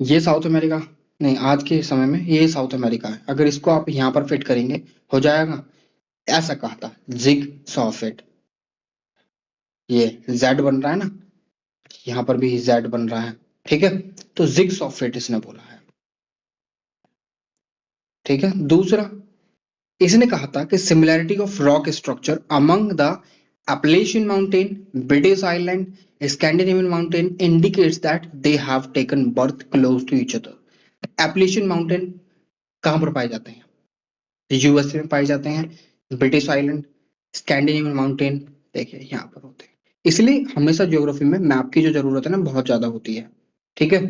Speaker 1: ये साउथ अमेरिका नहीं, आज के समय में ये साउथ अमेरिका है। अगर इसको आप यहाँ पर फिट करेंगे हो जाएगा। ऐसा कहा था जिग सॉ फिट। ये जेड बन रहा है ना, यहाँ पर भी जेड बन रहा है, ठीक है। तो जिग सॉ फिट इसने बोला है, ठीक है। दूसरा इसने कहा था कि similarity of rock structure among the Appalachian Mountain, British Island, Scandinavian Mountain indicates that they have taken birth close to each other. Appalachian Mountain कहाँ पर पाए जाते हैं? यूएसए में पाए जाते हैं। ब्रिटिश आइलैंड, स्कैंडिनेवियन माउंटेन देखिए यहाँ पर होते हैं। इसलिए हमेशा ज्योग्राफी में मैप की जो जरूरत है ना बहुत ज्यादा होती है, ठीक है।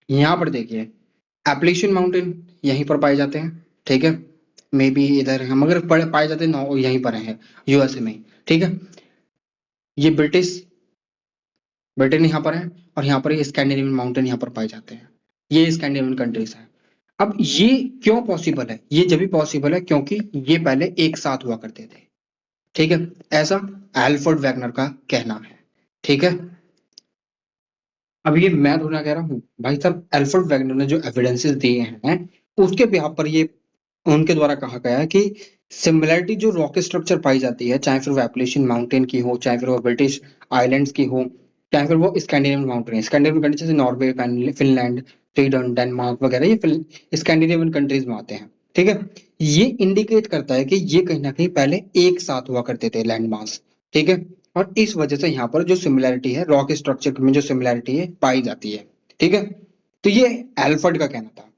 Speaker 1: यहाँ पर देखिए एप्लेशियन माउंटेन यहीं पर पाए जाते हैं, ठीक है। मे बी इधर है मगर पाए जाते हैं यहीं पर है यूएसए में, ठीक है। ये ब्रिटेन यहाँ पर है और यहाँ पर ये स्कैंडिनेवियन माउंटेन यहाँ पर पाए जाते हैं। ये स्कैंडिनेवियन कंट्रीज है। अब ये क्यों पॉसिबल है? ये जब भी पॉसिबल है क्योंकि ये पहले एक साथ हुआ करते थे, ठीक है। ऐसा एल्फ्रेड वैगनर का कहना है, ठीक है। अब ये मैं थोड़ा कह रहा हूँ भाई साहब, एल्फ्रेड वैगनर ने जो एविडेंसेस दिए हैं उसके बिहाफ पर ये उनके द्वारा कहा गया है कि सिमिलरिटी जो रॉक स्ट्रक्चर पाई जाती है, चाहे फिर वो एप्लेशियन माउंटेन की हो, चाहे फिर वो ब्रिटिश आइलैंड्स की हो, चाहे फिर वो स्कैंडिनेवियन माउंटेन, स्कैंडिनेवियन कंट्रीज जैसे नॉर्वे, फिनलैंड, स्वीडन, डेनमार्क वगैरह ये स्कैंडिनेवियन कंट्रीज में आते हैं, ठीक है। ये इंडिकेट करता है कि ये कहीं ना कहीं पहले एक साथ हुआ करते थे लैंड मास, ठीक है। और इस वजह से यहाँ पर जो सिमिलैरिटी है रॉक स्ट्रक्चर में जो सिमिलैरिटी है पाई जाती है, ठीक है। तो ये एल्फ्रेड का कहना था।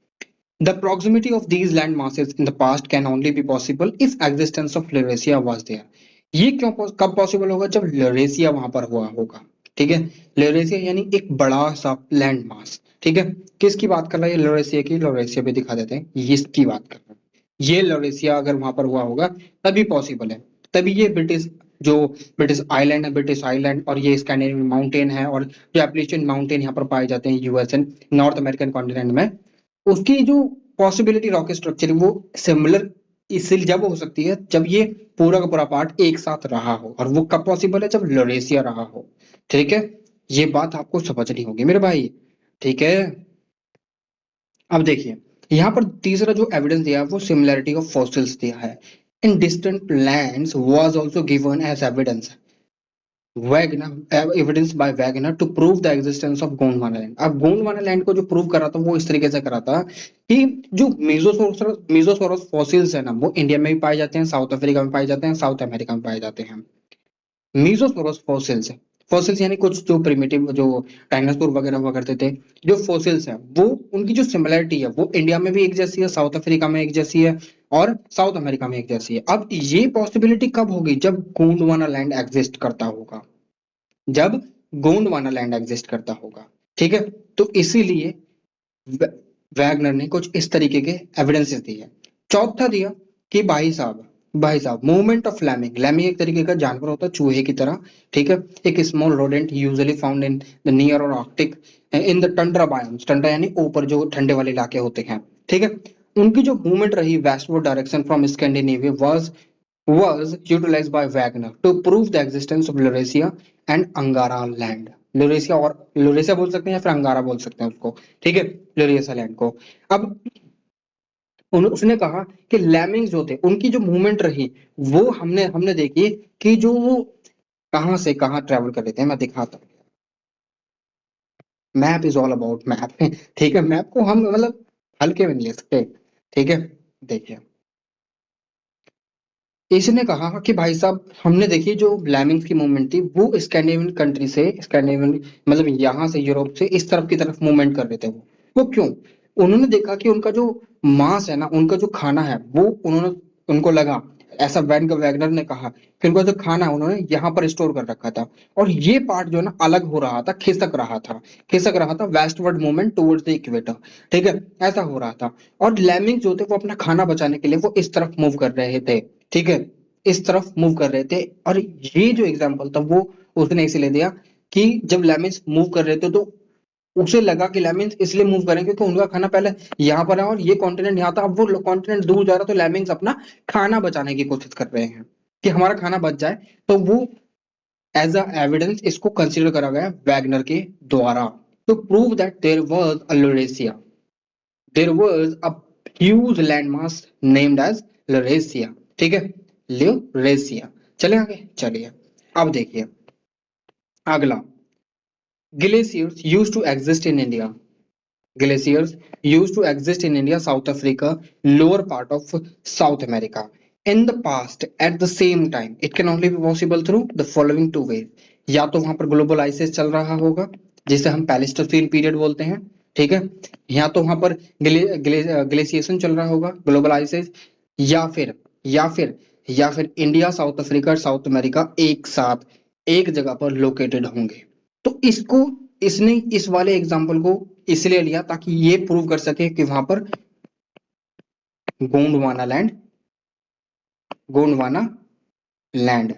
Speaker 1: The proximity of these land masses in the past can only be possible if existence of Laurasia was there. ये क्यों कब पॉसिबल होगा? जब लरेसिया वहां पर हुआ होगा, ठीक है। लरेसिया यानी एक बड़ा सा लैंड मास, ठीक है। किसकी बात कर रहा है? लरेसिया की। लरेसिया पे दिखा देते हैं, ये इसकी बात कर रहा है। ये लरेसिया अगर वहां पर हुआ होगा तभी पॉसिबल है। तभी ये जो ब्रिटिश आइलैंड है, ब्रिटिश आइलैंड और ये स्कैंडिनेवियन माउंटेन है और जो एप्लेशियन माउंटेन यहाँ पर पाए जाते हैं US and north American continent में, उसकी जो पॉसिबिलिटी रॉक स्ट्रक्चर वो सिमिलर इसलिए जब हो सकती है जब ये पूरा का पूरा पार्ट एक साथ रहा हो। और वो कब पॉसिबल है? जब लोरेसिया रहा हो, ठीक है। ये बात आपको समझनी होगी मेरे भाई, ठीक है। अब देखिए यहाँ पर तीसरा जो एविडेंस दिया है वो सिमिलैरिटी ऑफ फॉसिल्स दिया है। In distant lands was also given as evidence evidence by Wegener to prove the existence of Gondwana land. अब गोंडवाना लैंड को जो प्रूव करा था वो इस तरीके से करा था कि जो मीजोसोरस फॉसिल्स है ना वो इंडिया में भी पाए जाते हैं, साउथ अफ्रीका में पाए जाते हैं, साउथ अमेरिका में पाए जाते हैं। मीजोसोरस फॉसिल्स है, फॉसिल्स यानी कुछ जो प्रिमिटिव जो डायनासोर वगैरह हुआ करते थे, जो फॉसिल्स हैं वो उनकी जो सिमिलरिटी है वो इंडिया में भी एक जैसी है, साउथ अफ्रीका में एक जैसी है और साउथ अमेरिका में एक जैसी है। अब ये पॉसिबिलिटी कब होगी? जब गोंडवाना लैंड एग्जिस्ट करता होगा, जब गोंडवाना लैंड एग्जिस्ट करता होगा, ठीक है। तो इसीलिए वैगनर ने कुछ इस तरीके के एविडेंसेस दिए। चौथा दिया कि भाई साहब मूवमेंट ऑफ लैमिंग। लैमिंग एक तरीके का जानवर होता है चूहे की तरह, ठीक है। एक small rodent usually found in the near और arctic in the tundra biomes. Tundra यानी ऊपर जो ठंडे वाले इलाके होते हैं, ठीक है। उनकी जो मूवमेंट रही westward direction from Scandinavia was utilized by Wagner to prove the existence of Laurasia and Angara land. लुरेसिया और लुरेसिया बोल सकते हैं या फिर अंगारा बोल सकते हैं उसको, ठीक है, लुरेसिया लैंड को। अब उसने कहा कि लैमिंग्स जो थे उनकी जो मूवमेंट रही वो हमने देखी कि जो वो कहाँ से कहाँ ट्रेवल कर रहे थे, मैं दिखाता हूँ। Map is all about map. ठीक है, मैप को हम मतलब हल्के में नहीं ले सकते। ठीक है, देखिए इसने कहा कि भाई साहब हमने देखी जो ब्लैमिंग्स की मूवमेंट थी वो स्कैंडिनेवियन कंट्री से, स्कैंडिनेवियन मतलब यहाँ से यूरोप से इस तरफ की तरफ मूवमेंट कर रहे थे। वो क्यों? उन्होंने देखा कि उनका जो मांस है ना, उनका जो खाना है वो उन्होंने, उनको लगा, ऐसा वैगनर ने कहा कि उनका जो खाना है उन्होंने यहाँ पर स्टोर कर रखा था, और ये पार्ट जो है ना अलग हो रहा था, खिसक रहा था westward movement towards the equator. ठीक है, ऐसा हो रहा था। और लैमिंग जो थे वो अपना खाना बचाने के लिए वो इस तरफ मूव कर रहे थे। ठीक है, इस तरफ मूव कर रहे थे। और ये जो एग्जाम्पल था वो उसने इसीलिए दिया कि जब लेमिन्स मूव कर रहे थे तो उसे लगा कि लेमिन्स इसलिए मूव करें क्योंकि उनका खाना पहले यहाँ पर है और ये कॉन्टिनेंट यहाँ था, अब वो कॉन्टिनेंट दूर जा रहा, तो लेमिन्स अपना खाना बचाने की कोशिश कर रहे हैं कि हमारा खाना बच जाए। तो वो एज अ एविडेंस इसको कंसिडर करा गया वैगनर के द्वारा, to prove that there was a huge landmass named as Laurasia। ठीक है, ल्यूरेसिया। चले आगे, चलिए अब देखिए अगला। Glaciers use to exist in India, glaciers used to exist in India, South Africa, lower part of South America. In the past, at the same time, it can only be possible through the following two ways। या तो वहां पर global आइसेस चल रहा होगा जिसे हम पैलेस्टोसीन period बोलते हैं। ठीक है, या तो वहां पर ग्लेसिएशन चल रहा होगा, ग्लोबल आइसेस, या फिर या फिर या फिर इंडिया, साउथ अफ्रीका और साउथ अमेरिका एक साथ एक जगह पर लोकेटेड होंगे। तो इसको, इसने इस वाले एग्जाम्पल को इसलिए लिया ताकि ये प्रूव कर सके कि वहां पर Gondwana land, Gondwana land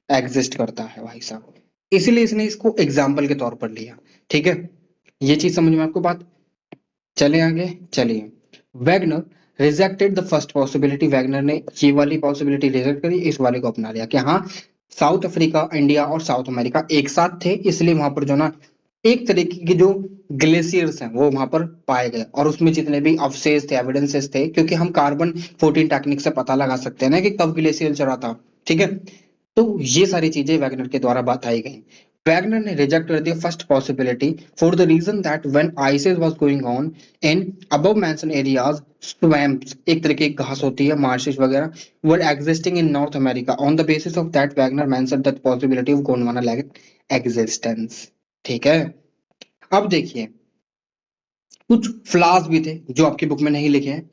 Speaker 1: exist करता है भाई साहब, इसलिए इसने इसको एग्जाम्पल के तौर पर लिया। ठीक है, ये चीज समझ में आपको बात? चले आगे, चलिए। Wagner rejected the first possibility, Wagner ने ये वाली पॉसिबिलिटी रिजेक्ट करी, इस वाले को अपना लिया कि हाँ साउथ अफ्रीका, इंडिया और साउथ अमेरिका एक साथ थे, इसलिए वहां पर जो ना एक तरीके के जो ग्लेशियर्स हैं वो वहां पर पाए गए, और उसमें जितने भी अवशेष थे, एविडेंसेस थे, क्योंकि हम कार्बन 14 टेक्निक से पता लगा सकते हैं ना कि कब ग्लेशियर चला था। ठीक है, तो ये सारी चीजें वैगनर के द्वारा बताई गई। वैगनर ने रिजेक्ट कर दिया first possibility for the reason that when ices was going on in above mention areas, swamps एक तरीके की घास होती है, मार्शेस वगैरह, were existing in North America. On the basis of that Wegener mentioned that possibility of Gondwana land existence. ठीक है, अब देखिए कुछ फ्लॉज भी थे जो आपकी बुक में नहीं लिखे हैं,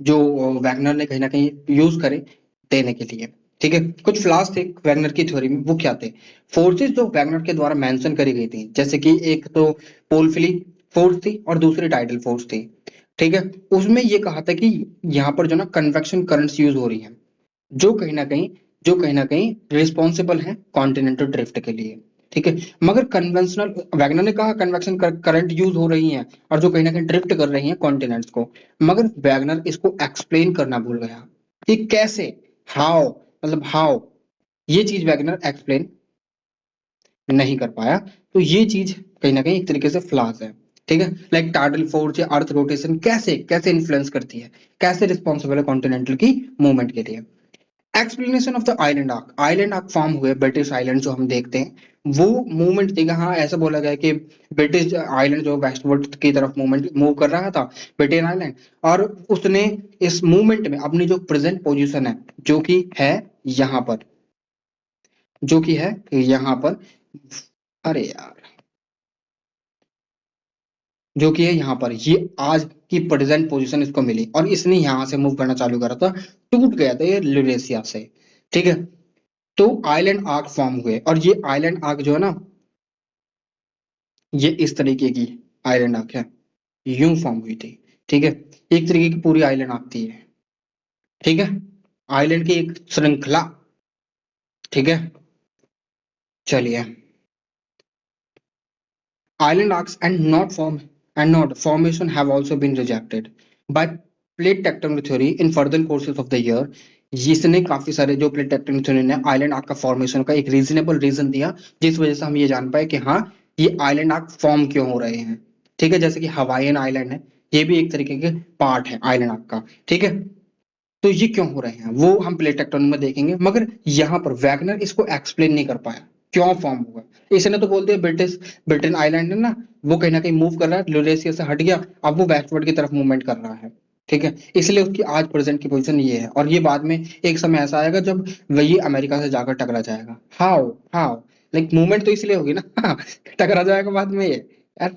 Speaker 1: जो वैगनर ने कहीं ना कहीं यूज करे देने के लिए। ठीक है, कुछ फ्लॉज थे वैगनर की थ्योरी में, वो क्या थे? फोर्सेस जो वैगनर के द्वारा मेंशन करी गई थी, जैसे कि एक तो पोलफिली फोर्स थी और दूसरी टाइडल फोर्स थी। ठीक है, उसमें ये कहा था कि यहाँ पर जो ना कन्वेक्शन करंट्स यूज हो रही हैं, जो कहीं ना कहीं जो कहीं ना कहीं रिस्पॉन्सिबल है कॉन्टिनेंटल ड्रिफ्ट के लिए। ठीक है, मगर कन्वेंशनल, वैगनर ने कहा कन्वेक्शन करंट यूज हो रही हैं और जो कहीं ना कहीं ड्रिफ्ट कर रही हैं कॉन्टिनेंट्स को, मगर वैगनर इसको एक्सप्लेन करना भूल गया कि कैसे, हाउ, मतलब हाउ, ये चीज वैगनर एक्सप्लेन नहीं कर पाया। तो ये चीज कहीं ना कहीं एक तरीके से फ्लॉज है। ठीक है, लाइक टाइडल फोर्स या अर्थ रोटेशन कैसे कैसे इन्फ्लुएंस करती है, कैसे रिस्पॉन्सिबल है कॉन्टिनेंटल की मूवमेंट के लिए। Explanation of the island arc, island arc form हुए ब्रिटिश आइलैंड जो हम देखते हैं, वो मूवमेंट देखा, हाँ ऐसा बोला गया कि ब्रिटिश आइलैंड जो वेस्टवर्ड की तरफ मूवमेंट मूव कर रहा था, ब्रिटेन आइलैंड, और उसने इस मूवमेंट में अपनी जो प्रेजेंट पोजीशन है, जो कि है यहाँ पर, जो कि है यहाँ पर, अरे यार, जो कि है यहाँ पर, ये आज की प्रेजेंट पोजीशन इसको मिली और इसने यहाँ से मूव करना चालू करा था, टूट गया था ये ल्यूरेशिया से। ठीक है, तो आइलैंड आर्क फॉर्म हुए, और ये आइलैंड आर्क जो है ना, ये इस तरीके की आइलैंड आर्क है, यूं फॉर्म हुई थी। ठीक है, एक तरीके की पूरी आइलैंड आर्क थी ये। ठीक है, आइलैंड की एक श्रृंखला। ठीक है, चलिए। Island arcs and not formation have also been rejected by plate tectonic theory in further courses of the year। जिसने काफी सारे जो प्लेट टेक्टोनिक थ्योरी ने आइलैंड आर्क का फॉर्मेशन का एक रीजनेबल रीजन दिया, जिस वजह से हम ये जान पाए कि हाँ ये आइलैंड आर्क फॉर्म क्यों हो रहे हैं। ठीक है, जैसे कि हवाईयन आइलैंड है, ये भी एक तरीके के पार्ट है आइलैंड आर्क का। ठीक है, तो ये क्यों हो रहे हैं वो हम प्लेट टेक्टोनिक में देखेंगे, मगर यहाँ पर वैगनर इसको एक्सप्लेन नहीं कर पाया क्यों फॉर्म हुआ। इसने तो बोल दिया ब्रिटिश ब्रिटेन आइलैंड है ना, वो कहीं ना कहीं मूव कर रहा है, यूरेशिया से हट गया, अब वो वेस्टवर्ड की तरफ मूवमेंट कर रहा है। ठीक है, इसलिए उसकी आज प्रेजेंट की पोजीशन ये है, और ये बाद में एक समय ऐसा आएगा जब वही अमेरिका से जाकर टकरा जाएगा। हाउ हाउ लाइक मूवमेंट तो इसलिए होगी ना टकरा जाएगा बाद में ये यार।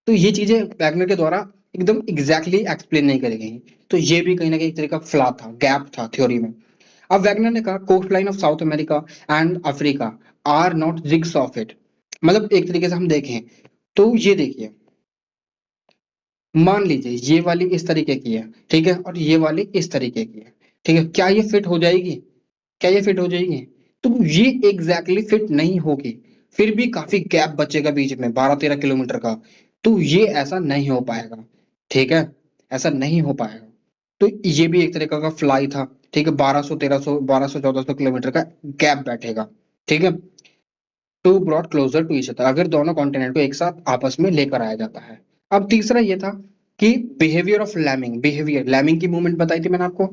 Speaker 1: तो ये चीजें वैगनर के द्वारा एकदम एग्जैक्टली एक्सप्लेन नहीं करी गई। तो ये भी कहीं ना कहीं एक तरीका फ्लॉ था, गैप था थ्योरी में। अब वैगनर ने कहा coast line of South America and Africa are not jigs of it. मतलब एक तरीके से हम देखें तो ये देखिए, मान लीजिए ये वाली इस तरीके की है, ठीक है, और ये वाली इस तरीके की है, ठीक है, क्या ये फिट हो जाएगी? क्या ये फिट हो जाएगी? तो ये एग्जैक्टली फिट नहीं होगी, फिर भी काफी गैप बचेगा बीच में 12-13 किलोमीटर का। तो ये ऐसा नहीं हो पाएगा, ठीक है, ऐसा नहीं हो पाएगा। तो ये भी एक तरीका का फ्लाई था, ठीक है, 1200-1300 1200-1400 किलोमीटर का गैप बैठेगा, ठीक है, to brought closer to each other, अगर दोनों कॉन्टिनेंट को एक साथ आपस में लेकर आया जाता है। अब तीसरा ये था कि बिहेवियर ऑफ लैमिंग, बिहेवियर लैमिंग की मूवमेंट बताई थी मैंने आपको।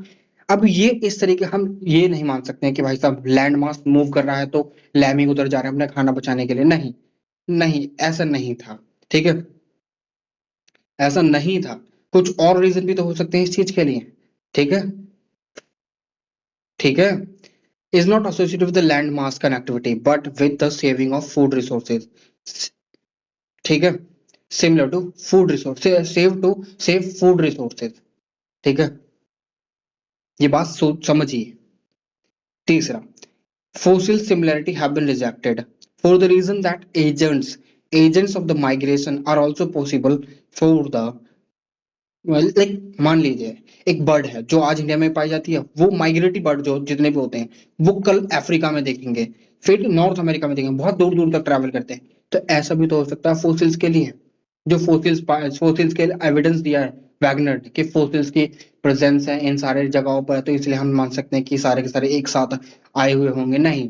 Speaker 1: अब ये इस तरीके हम ये नहीं मान सकते हैं कि भाई साहब लैंड मास मूव कर रहा है तो लैमिंग उधर जा रहे हैं अपना खाना बचाने के लिए, नहीं, नहीं ऐसा नहीं था, ठीक है, ऐसा नहीं था। कुछ और रीजन भी तो हो सकते हैं इस चीज के लिए, ठीक है, ठीक है, is not associated with the land mass connectivity but with the saving of food resources, ठीक है, similar to food resource, save to save food resources, ठीक है, ये बात समझिए। तीसरा, fossil similarity have been rejected for the reason that agents of the migration are also possible for the like मान लीजिए एक बर्ड है जो आज इंडिया में पाई जाती है, वो माइग्रेटरी बर्ड जो जितने भी होते हैं वो कल अफ्रीका में देखेंगे, फिर नॉर्थ अमेरिका में देखेंगे, बहुत दूर दूर तक ट्रैवल करते हैं। तो ऐसा भी तो हो सकता है फोसिल्स के लिए, जो फोसिल्स के एविडेंस दिया है वैगनर ने कि फोसिल्स की प्रेजेंस है इन सारे जगहों पर, तो इसलिए हम मान सकते हैं कि सारे के सारे एक साथ आए हुए होंगे, नहीं।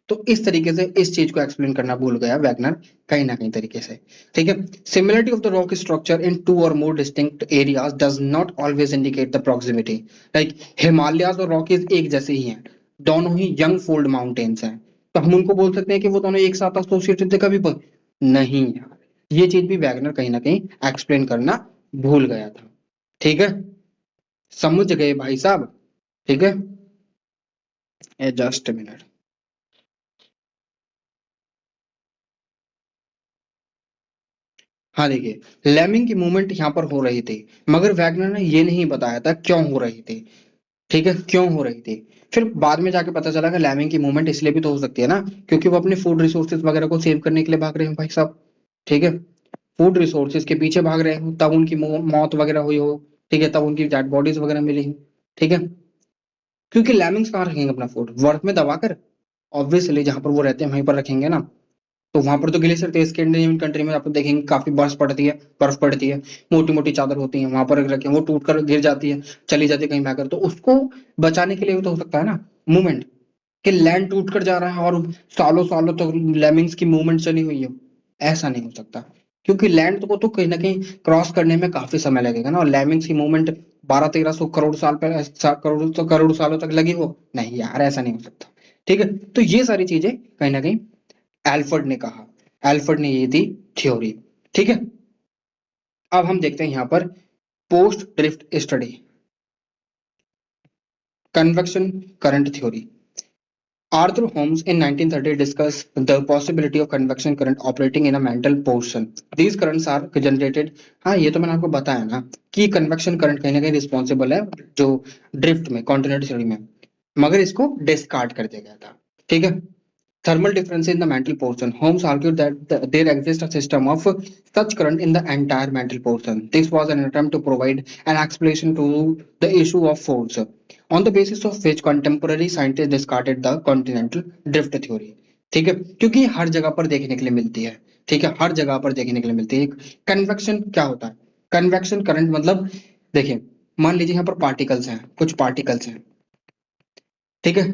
Speaker 1: तो इस तरीके से इस चीज को एक्सप्लेन करना भूल गया वैगनर कहीं ना कहीं तरीके से, ठीक है। Similarity of the rock structure in two और more distinct areas does not always indicate the proximity. Like Himalayas और रॉकीज एक जैसे ही हैं, दोनों ही यंग फोल्ड माउंटेन्स हैं, तो हम उनको बोल सकते हैं कि वो दोनों एक साथ एसोसिएटेड थे कभी पर? नहीं यार, ये चीज भी वैगनर कहीं ना कहीं एक्सप्लेन करना भूल गया था, ठीक है, समझ गए भाई साहब, ठीक है, जस्ट मिनट। हाँ देखिए, लैमिंग की मूवमेंट यहाँ पर हो रही थी, मगर वैगनर ने ये नहीं बताया था क्यों हो रही थी, ठीक है, क्यों हो रही थी। फिर बाद में जाके पता चला कि लैमिंग की मूवमेंट इसलिए भी तो हो सकती है ना, क्योंकि वो अपने फूड रिसोर्सेज वगैरह को सेव करने के लिए भाग रहे हैं भाई साहब, ठीक है, फूड रिसोर्सेज के पीछे भाग रहे हो तब उनकी मौत वगैरह हुई हो, ठीक है, तब उनकी डेड बॉडीज वगैरह मिली हो, ठीक है, क्योंकि लैमिंग्स कहाँ रखेंगे अपना फूड, बर्फ में दबाकर? ऑब्वियसली जहां पर वो रहते हैं वहीं पर रखेंगे ना। तो वहां पर तो ग्लेशियर थे, स्कैंडिनेवियन कंट्री में आप देखेंगे काफी बर्फ पड़ती है, मोटी मोटी चादर होती है वहां पर रखें, वो टूट कर गिर जाती है, चली जाती है कहीं बहकर, तो उसको बचाने के लिए भी तो हो सकता है ना मूवमेंट, कि लैंड टूट कर जा रहा है और सालों सालों तक लेमिंग्स की मूवमेंट चली हुई है। ऐसा नहीं हो सकता, क्योंकि लैंड को तो कहीं ना कहीं क्रॉस करने में काफी समय लगेगा ना, और लेमिंग्स की मूवमेंट 1200-1300 करोड़ साल पहले करोड़ सालों तक लगी हो, नहीं यार ऐसा नहीं हो सकता, ठीक है। तो ये सारी चीजें कहीं ना कहीं एल्फर्ड ने कहा, एल्फर्ड ने ये दी थ्योरी, ठीक है। अब हम देखते हैं यहाँ पर post drift study, convection current theory. Arthur Holmes in 1930 discussed the possibility of convection current operating in a mantle portion. These currents are generated, हाँ ये तो मैंने आपको बताया ना कि कन्वेक्शन करंट कहीं ना कहीं रिस्पॉन्सिबल है जो ड्रिफ्ट में कॉन्टिनेंटल थ्योरी में, मगर इसको डिस्कार्ड कर दिया गया था, ठीक है। Thermal difference in the mantle portion. Holmes argued that there exists a system of such current in the entire mantle portion. This was an attempt to provide an explanation to the issue of force, on the basis of which contemporary scientists discarded the continental drift theory. ठीक है, क्योंकि हर जगह पर देखने के लिए मिलती है, ठीक है, हर जगह पर देखने के लिए मिलती है। कन्वेक्शन क्या होता है? कन्वेक्शन करंट मतलब देखिए, मान लीजिए यहाँ पर पार्टिकल्स हैं, कुछ पार्टिकल्स हैं, ठीक है,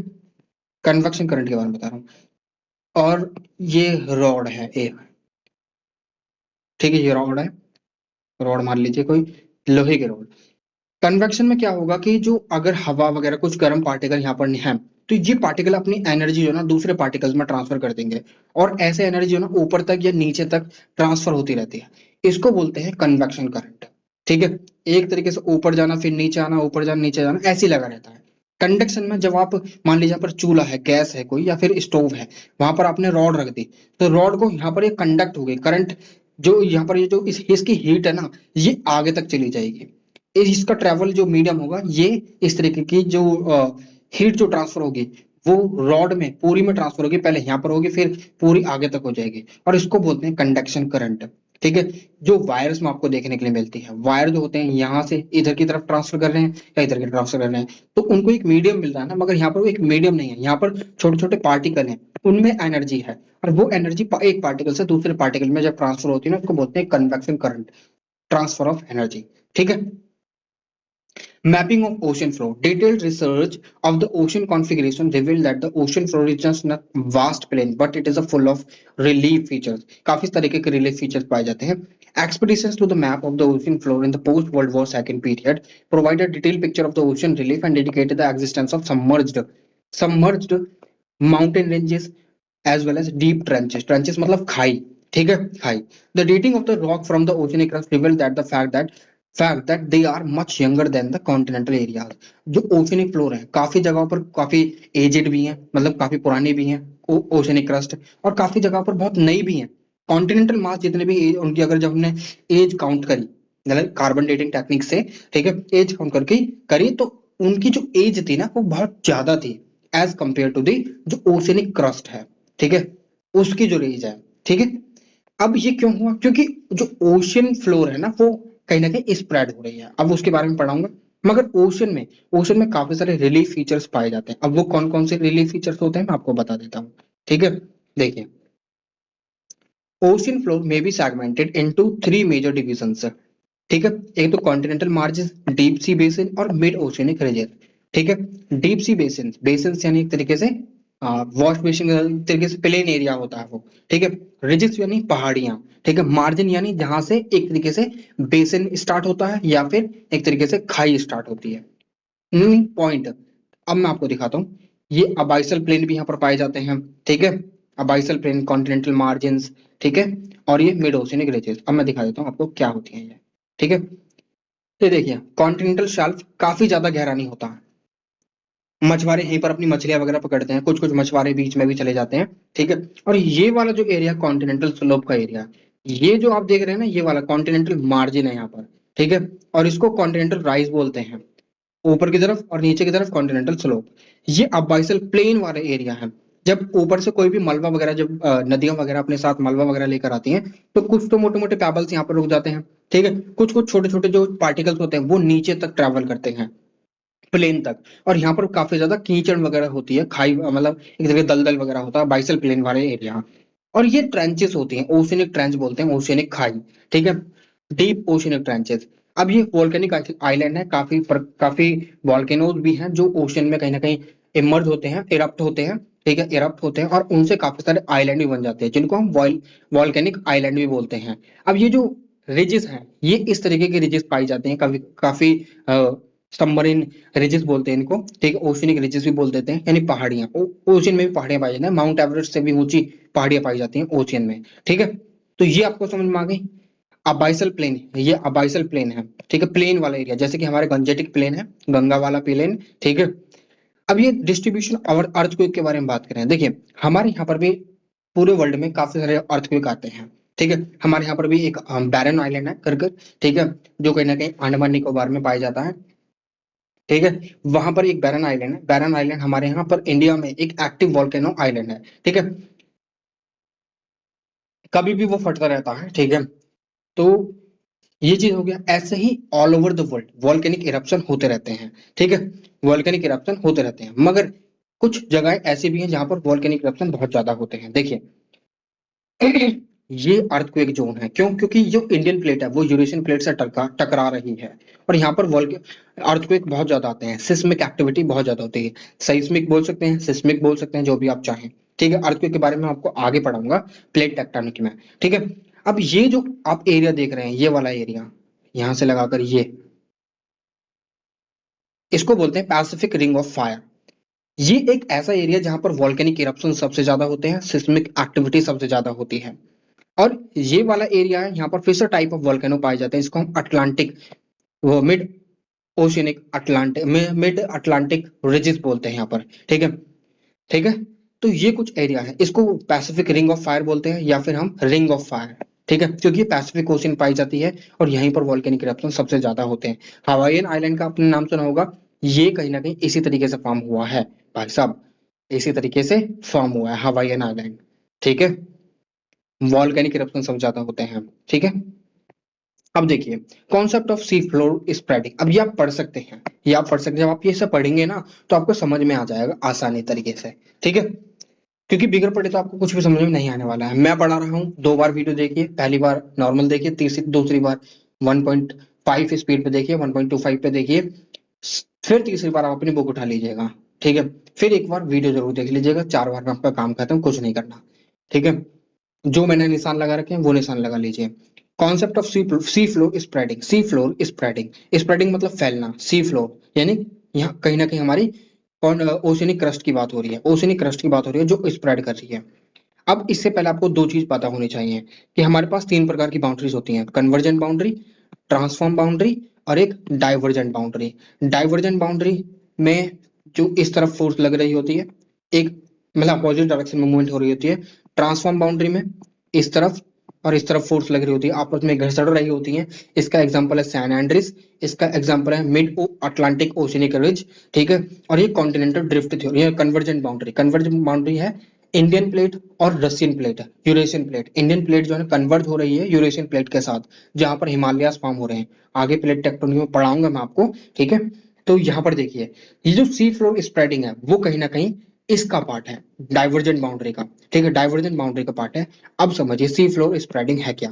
Speaker 1: कन्वेक्शन करंट के बारे में बता रहा हूँ, और ये रॉड है एक, ठीक है, ये रॉड है, रॉड मान लीजिए कोई लोहे की रॉड, कन्वेक्शन में क्या होगा कि जो अगर हवा वगैरह कुछ गर्म पार्टिकल यहाँ पर है, तो ये पार्टिकल अपनी एनर्जी जो है ना दूसरे पार्टिकल्स में ट्रांसफर कर देंगे, और ऐसे एनर्जी जो है ना ऊपर तक या नीचे तक ट्रांसफर होती रहती है। इसको बोलते हैं कन्वेक्शन करंट। ठीक है, एक तरीके से ऊपर जाना फिर नीचे आना, ऊपर जाना नीचे जाना, ऐसे ही लगा रहता है। कंडक्शन में जब आप मान लीजिए यहाँ पर चूल्हा है, गैस है कोई, या फिर स्टोव है, वहां पर आपने रॉड रख दी, तो रॉड को यहाँ पर ये कंडक्ट हो गई करंट, जो यहाँ पर ये जो इसकी हीट है ना, ये आगे तक चली जाएगी। इसका ट्रेवल जो मीडियम होगा, ये इस तरीके की जो हीट जो ट्रांसफर होगी, वो रॉड में पूरी में ट्रांसफर होगी, पहले यहाँ पर होगी फिर पूरी आगे तक हो जाएगी, और इसको बोलते हैं कंडक्शन करंट। ठीक है, जो वायर्स में आपको देखने के लिए मिलती है, वायर जो होते हैं यहाँ से इधर की तरफ ट्रांसफर कर रहे हैं या इधर की ट्रांसफर कर रहे हैं, तो उनको एक मीडियम मिल रहा है ना, मगर यहाँ पर वो एक मीडियम नहीं है, यहाँ पर छोटे छोटे पार्टिकल हैं, उनमें एनर्जी है, और वो एनर्जी एक पार्टिकल से दूसरे पार्टिकल में जब ट्रांसफर होती है ना, उसको बोलते हैं convection current, transfer of energy. ठीक है, mapping of ocean floor. Detailed research of the ocean configuration revealed that the ocean floor is just not vast plain, but it is a full of relief features. काफी तरीके के relief features पाए जाते हैं. Expeditions to the map of the ocean floor in the post-World War II period provided detailed picture of the ocean relief and indicated the existence of submerged mountain ranges as well as deep trenches. Trenches मतलब खाई. ठीक है, खाई. The dating of the rock from the oceanic crust revealed that the fact that they are much younger than the continental areas. जो oceanic floor है काफी जगहों पर काफी एजेड भी हैं, मतलब काफी पुरानी भी हैं ओशनिक क्रस्ट, और काफी जगहों पर बहुत नई भी हैं। कॉन्टिनेंटल मास जितने भी उनकी अगर जब हमने एज काउंट करी, मतलब कार्बन डेटिंग टेक्निक से, ठीक है, एज काउंट करके करी, तो उनकी जो एज थी ना वो बहुत ज्यादा थी एज कंपेयर टू दी जो ओशनिक क्रस्ट है। ठीक है, उसकी जो एज है। ठीक है, अब ये क्यों हुआ, क्योंकि जो ओशन फ्लोर है ना वो कहीं ना कहीं स्प्रेड हो रही है, अब उसके बारे में पढ़ाऊंगा। मगर ओशन में काफी सारे रिलीफ फीचर्स पाए जाते हैं। अब वो कौन कौन से रिलीफ फीचर्स होते हैं मैं आपको बता देता हूँ। ठीक है, देखिए, ओशन फ्लोर में be segmented into three major divisions. ठीक है, एक तो continental margin, deep sea basin और मिड ओशियनिक रीजन। ठीक है, डीप सी बेसिन, बेसिन यानी एक तरीके से वॉश बेसिन तरीके से प्लेन एरिया होता है वो। ठीक है, रिजिस यानी पहाड़ियां। ठीक है, मार्जिन यानी जहां से एक तरीके से बेसिन स्टार्ट होता है या फिर एक तरीके से खाई स्टार्ट होती है। पॉइंट, अब मैं आपको दिखाता हूँ। ये अबाइसल प्लेन भी यहाँ पर पाए जाते हैं। ठीक है, अबाइसल प्लेन, कॉन्टिनेंटल मार्जिन। ठीक है, और ये मिड ओशियनिक रीजेस। अब मैं दिखा देता हूँ आपको क्या होती है ये। ठीक है, ये देखिए, कॉन्टिनेंटल शेल्फ काफी ज्यादा गहरा नहीं होता। मछुआरे यहीं पर अपनी मछलियां वगैरह पकड़ते हैं, कुछ कुछ मछुआरे बीच में भी चले जाते हैं। ठीक है, और ये वाला जो एरिया कॉन्टिनेंटल स्लोप का एरिया, ये जो आप देख रहे हैं ना, ये वाला कॉन्टिनेंटल मार्जिन है यहाँ पर। ठीक है, और इसको कॉन्टिनेंटल राइज बोलते हैं, ऊपर की तरफ, और नीचे की तरफ कॉन्टिनेंटल स्लोप। ये अबाइसल प्लेन वाला एरिया है। जब ऊपर से कोई भी मलबा वगैरह, जब नदियां वगैरह अपने साथ मलबा वगैरह लेकर आती हैं, तो कुछ तो मोटे मोटे पेबल्स यहाँ पर रुक जाते हैं। ठीक है, कुछ कुछ छोटे छोटे जो पार्टिकल्स होते हैं वो नीचे तक ट्रेवल करते हैं, प्लेन तक। और यहाँ पर काफी ज्यादा कीचड़ वगैरह होती है, खाई मतलब एक जगह दलदल वगैरह होता है बाइसल प्लेन वाले एरिया। और ये ट्रेंचेस होती हैं, ओशियनिक ट्रेंच बोलते हैं, ओशियनिक खाई। ठीक है, डीप ओशियनिक ट्रेंचेस। अब ये वोल्केनिक आइलैंड है, काफी वॉल्केनोज भी हैं जो ओशन में कहीं ना कहीं इमर्ज होते हैं, इरप्ट होते हैं। ठीक है, इरप्ट होते हैं, और उनसे काफी सारे आइलैंड भी बन जाते हैं, जिनको हम वॉल्केनिक आइलैंड भी बोलते हैं। अब ये जो रिजेस हैं, ये इस तरीके के रिजेस पाई जाते हैं, काफी काफी सबमरीन रिजेस बोलते हैं इनको। ठीक है, ओशनिक रिजेस भी बोल देते हैं, यानी पहाड़ियां। ओशन में भी पहाड़ियां पाई जाती हैं, माउंट एवरेस्ट से भी ऊंची पहाड़ियां पाई जाती हैं ओशियन में। ठीक है, तो ये आपको समझ में आ गई। अबाइसल प्लेन, ये अबाइसल प्लेन है। ठीक है, प्लेन वाला एरिया, जैसे कि हमारे गंजेटिक प्लेन है, गंगा वाला प्लेन। ठीक है, अब ये डिस्ट्रीब्यूशन और अर्थक्वेक के बारे में बात करें, देखिए हमारे यहाँ पर भी पूरे वर्ल्ड में काफी सारे अर्थक्वेक आते हैं। ठीक है, हमारे यहाँ पर भी एक बैरन आइलैंड है कर कर, ठीक है, जो कहीं ना कहीं अंडमान निकोबार में पाया जाता है। ठीक है, वहां पर एक बैरन आइलैंड है। बैरन आइलैंड हमारे यहाँ पर इंडिया में एक एक्टिव वॉल्केनो आइलैंड है। ठीक है, कभी भी वो फटता रहता है। ठीक है, तो ये चीज हो गया। ऐसे ही all over the world volcanic eruption होते रहते हैं। ठीक है, वॉल्केनिक इरप्शन होते रहते हैं, मगर कुछ जगहें ऐसी भी हैं जहां पर वॉल्केनिक इरप्शन बहुत ज्यादा होते हैं। देखिए, ये अर्थक्वेक जोन है, क्यों, क्योंकि जो इंडियन प्लेट है वो यूरेशियन प्लेट से टकरा रही है, और यहाँ पर वॉल्के अर्थक्वेक बहुत ज्यादा आते हैं, सिस्मिक एक्टिविटी बहुत ज्यादा होती है। साइस्मिक बोल सकते हैं, सिस्मिक बोल सकते हैं, जो भी आप चाहें। ठीक है, अर्थक्वेक के बारे में आपको आगे पढ़ाऊंगा प्लेट टेक्टोनिक में। ठीक है, अब ये जो आप एरिया देख रहे हैं, ये वाला एरिया, यहां से लगाकर इसको बोलते हैं पैसिफिक रिंग ऑफ फायर। ये एक ऐसा एरिया जहां पर वॉल्केनिक इरप्शन सबसे ज्यादा होते हैं, सिस्मिक एक्टिविटी सबसे ज्यादा होती है। और ये वाला एरिया है, यहाँ पर फिशर टाइप ऑफ वॉल्केनो पाए जाते हैं। इसको हम अटलांटिक, वो mid oceanic Atlantic, mid Atlantic ridges बोलते हैं यहाँ पर। ठीक है, ठीक है। तो ये कुछ एरिया है, इसको पैसिफिक रिंग ऑफ फायर बोलते हैं या फिर हम रिंग ऑफ फायर। ठीक है, क्योंकि ये पैसिफिक ओशन पाई जाती है और यहीं पर वॉल्केनिक इरप्शन सबसे ज्यादा होते हैं। हवाईयन आइलैंड का आपने नाम सुना होगा, ये कहीं ना कहीं इसी तरीके से फॉर्म हुआ है भाई साहब, इसी तरीके से फॉर्म हुआ है हवाईयन आइलैंड। ठीक है, वॉल्केनिक इरप्शन सब ज्यादा होते हैं। ठीक है, अब देखिए concept of sea floor spreading. अब ये आप पढ़ सकते हैं, ये आप पढ़ सकते हैं। जब आप ये सब पढ़ेंगे ना तो आपको समझ में आ जाएगा आसानी तरीके से। ठीक है, क्योंकि बिगर पढ़े तो आपको कुछ भी समझ में नहीं आने वाला है। मैं पढ़ा रहा हूँ, 2 बार वीडियो देखिए, पहली बार नॉर्मल देखिए, तीसरी दूसरी बार 1.5 स्पीड पे देखिए, 1.25 पे देखिए, फिर तीसरी बार आप अपनी बुक उठा लीजिएगा। ठीक है, फिर एक बार वीडियो जरूर देख लीजिएगा, 4 बार में आपका काम खत्म, कुछ नहीं करना। ठीक है, जो मैंने निशान लगा रखे हैं वो निशान लगा लीजिए। Concept of sea floor spreading. Sea floor spreading, spreading मतलब फैलना, सी फ्लोर यानी यहाँ कहीं ना कहीं हमारी ओशनिक क्रस्ट की बात हो रही है, ओशनिक क्रस्ट की बात हो रही है जो स्प्रेड कर रही है। अब इससे पहले आपको दो चीज पता होनी चाहिए कि हमारे पास 3 प्रकार की बाउंड्रीज होती हैं, कन्वर्जेंट बाउंड्री, ट्रांसफॉर्म बाउंड्री और एक डाइवर्जेंट बाउंड्री। डाइवर्जेंट बाउंड्री में जो इस तरफ फोर्स लग रही होती है, एक मतलब अपोजिट डायरेक्शन में मूवमेंट हो रही होती है। ट्रांसफॉर्म बाउंड्री में इस तरफ और इस तरफ फोर्स लग रही होती है, आपस में घसड़ रही होती है। इसका एग्जांपल है सैन एंड्रिस, इसका एग्जांपल है मिड अटलांटिक ओशिनिक रिज। ठीक है, और ये कॉन्टिनेंटल ड्रिफ्ट थ्योरी है। कन्वर्जेंट बाउंड्री, कन्वर्जेंट बाउंड्री है इंडियन प्लेट और रशियन प्लेट है, यूरेशियन प्लेट। इंडियन प्लेट जो है कन्वर्ज हो रही है यूरेशियन प्लेट के साथ, जहां पर हिमालयास फॉर्म हो रहे हैं। आगे प्लेट टेक्टोनिक में पढ़ाऊंगा मैं आपको। ठीक है, तो यहाँ पर देखिए ये जो सी फ्लोर स्प्रेडिंग है वो कहीं ना कहीं इसका पार्ट है, डाइवर्जेंट बाउंड्री का। ठीक है, डाइवर्जेंट बाउंड्री का पार्ट है। अब समझिए सी फ्लोर स्प्रेडिंग है क्या।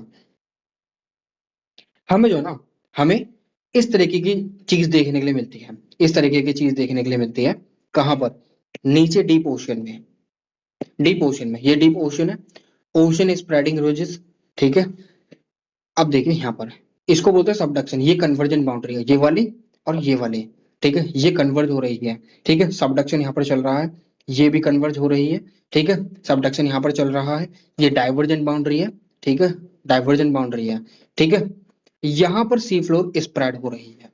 Speaker 1: हमें जो ना, हमें इस तरीके की चीज देखने के लिए मिलती है, इस तरीके की चीज देखने के लिए मिलती है। कहां पर? नीचे डीप ओशन में, डीप ओशन में, ये डीप ओशन है, ओशन स्प्रेडिंग रोजेस। ठीक है, अब देखिए यहाँ पर इसको बोलते हैं सबडक्शन। ये कन्वर्जेंट बाउंड्री है, ये वाली और ये वाली। ठीक है, ये कन्वर्ज हो रही है। ठीक है, सबडक्शन यहाँ पर चल रहा है, ये भी कन्वर्ज हो रही है। ठीक है, सबडक्शन यहाँ पर चल रहा है। ये डाइवर्जेंट बाउंड्री है। ठीक है, डाइवर्जेंट बाउंड्री है। ठीक है, यहाँ पर सी फ्लोर स्प्रेड हो रही है।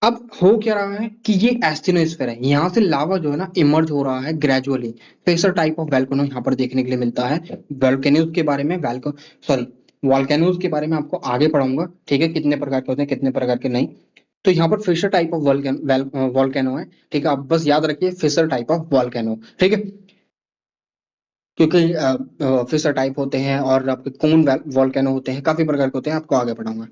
Speaker 1: अब हो क्या रहा है कि ये एस्टेनोस्फेयर है, यहाँ से लावा जो है ना इमर्ज हो रहा है ग्रेजुअली। कैसा टाइप ऑफ वैल्केनो यहाँ पर देखने के लिए मिलता है। वॉल्केनोज के बारे में, सॉरी, वॉल्केनोज के बारे में आपको आगे पढ़ाऊंगा। ठीक है, कितने प्रकार के होते हैं, कितने प्रकार के नहीं। तो यहाँ पर फिशर टाइप ऑफ वॉल्केनो है। ठीक है, आप बस याद रखिए फिशर टाइप ऑफ वॉल्केनो। ठीक है, क्योंकि फिशर टाइप होते हैं और आपके कोन वॉल्केनो होते हैं, काफी प्रकार के होते हैं, आपको आगे पढ़ाऊंगा।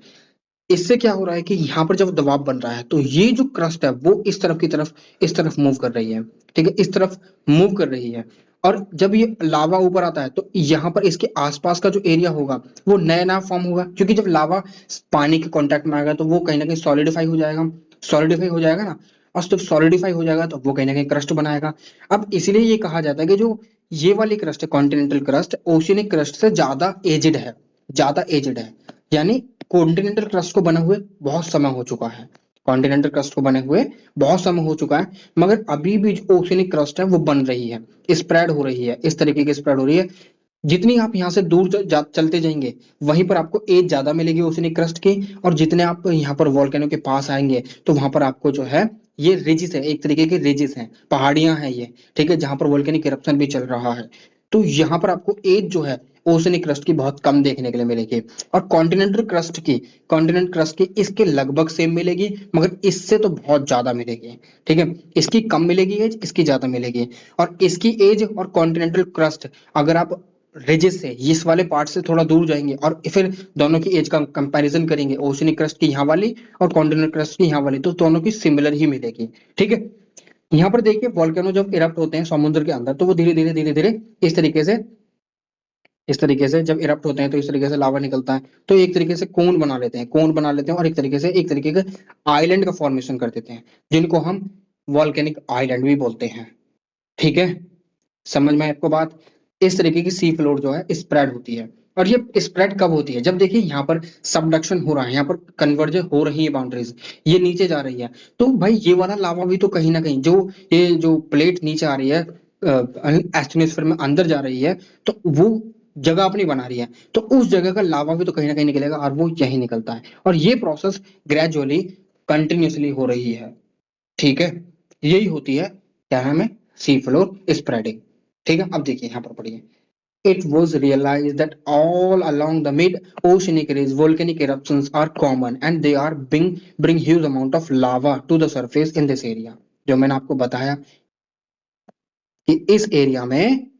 Speaker 1: इससे क्या हो रहा है कि यहाँ पर जब दबाव बन रहा है तो ये जो क्रस्ट है वो इस तरफ की तरफ, इस तरफ मूव कर रही है। ठीक है, इस तरफ मूव कर रही है। और जब ये लावा ऊपर आता है तो यहाँ पर इसके आसपास का जो एरिया होगा वो नया नया फॉर्म होगा, क्योंकि जब लावा पानी के कांटेक्ट में आएगा तो वो कहीं ना कहीं सॉलिडिफाई हो जाएगा। सॉलिडिफाई हो जाएगा ना, और जब सॉलिडिफाई हो जाएगा तो वो कहीं ना कहीं क्रस्ट बनाएगा। अब इसलिए ये कहा जाता है कि जो ये वाली क्रस्ट है, कॉन्टिनेंटल क्रस्ट, ओशियनिक क्रस्ट से ज्यादा एजिड है, ज्यादा एजिड है। यानी कॉन्टिनेंटल क्रस्ट को बने हुए बहुत समय हो चुका है, कॉन्टिनेंटल क्रस्ट को बने हुए बहुत समय हो चुका है, मगर अभी भी जो ओशियनिक क्रस्ट है वो बन रही है, स्प्रेड हो रही है, इस तरीके की स्प्रेड हो रही है। जितनी आप यहाँ से दूर चलते जाएंगे वहीं पर आपको एज ज्यादा मिलेगी ओशियनिक क्रस्ट की, और जितने आप यहाँ पर वॉल्केनो के पास आएंगे तो वहां पर आपको जो है ये रिजिस है, एक तरीके के रिजिस हैं, पहाड़ियां हैं ये। ठीक है, जहां पर वोल्केनिक इरप्शन भी चल रहा है। तो यहाँ पर आपको एज जो है ओशनिक क्रस्ट की बहुत कम देखने के लिए मिलेगी। और कॉन्टिनेंटल क्रस्ट की, कॉन्टिनेंट क्रस्ट की इसके लगभग सेम मिलेगी, मगर इससे तो बहुत ज्यादा मिलेगी। ठीक है, इसकी कम मिलेगी एज, इसकी ज्यादा मिलेगी। और इसकी एज और कॉन्टिनेंटल क्रस्ट, अगर आप रिजिस से इस वाले पार्ट से थोड़ा दूर जाएंगे और फिर दोनों की एज का कंपैरिजन करेंगे, ओशनिक क्रस्ट की यहाँ वाली और कॉन्टिनेंटल क्रस्ट की यहाँ वाली, तो दोनों की सिमिलर ही मिलेगी। ठीक है, यहाँ पर देखिए वॉल्केनो जब इरप्ट होते हैं समुद्र के अंदर तो वो धीरे धीरे धीरे धीरे इस तरीके से, इस तरीके से जब इरप्ट होते हैं तो इस तरीके से लावा निकलता है, तो एक तरीके से कोन बना लेते हैं, कोन बना लेते हैं, और एक तरीके से एक तरीके के आइलैंड का फॉर्मेशन कर देते हैं, जिनको हम वॉल्केनिक आइलैंड भी बोलते हैं। ठीक है, समझ में आपको बात। इस तरीके की सी फ्लोर जो है स्प्रेड होती है। और ये स्प्रेड कब होती है? जब देखिए यहाँ पर सबडक्शन हो रहा है, यहाँ पर कन्वर्जन हो रही है बाउंड्रीज, ये नीचे जा रही है, तो भाई ये वाला लावा भी तो कहीं ना कहीं जो ये जो प्लेट नीचे आ रही है एस्ट्रोस्फीयर में अंदर जा रही है, तो वो जगह अपनी बना रही है, तो उस जगह का लावा भी तो कहीं ना कहीं निकलेगा और वो यही निकलता है, और ये प्रोसेस ग्रेजुअली कंटिन्यूसली हो रही है। ठीक है, यही होती है क्या नाम है, सी फ्लोर स्प्रेडिंग। ठीक है, अब देखिए यहाँ पर पढ़िए। It was realized that all along the mid-oceanic ridge, volcanic eruptions are common and they are bring huge amount of lava to the surface in this area। जो मैंने आपको बताया कि इस एरिया में,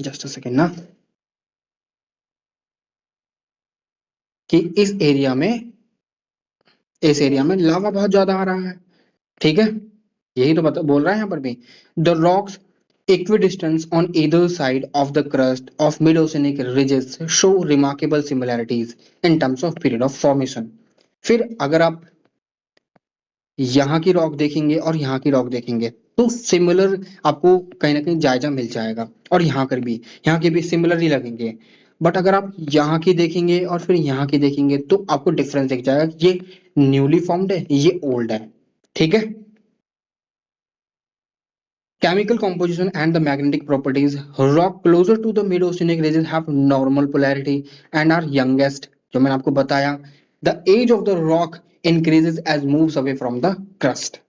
Speaker 1: जस्ट अ सेकेंड ना, कि इस एरिया में लावा बहुत ज्यादा आ रहा है। ठीक है, यही तो बता बोल रहा है यहाँ पर भी। The rocks equidistance on either side of the crust of mid-oceanic ridges show remarkable similarities in terms of period of formation। फिर अगर आप यहाँ की रॉक देखेंगे और यहाँ की रॉक देखेंगे तो सिमिलर आपको कहीं ना कहीं जायजा मिल जाएगा, और यहाँ के भी सिमिलर ही लगेंगे। बट अगर आप यहाँ की देखेंगे और फिर यहाँ की देखेंगे तो आपको डिफरेंस दिख जाएगा कि ये न्यूली फॉर्म्ड है, ये ओल्ड है। ठीक है, chemical composition and the magnetic properties, rock closer to the mid-oceanic ridges have normal polarity and are youngest। जो मैंने आपको बताया, the age of the rock increases as moves away from the crust।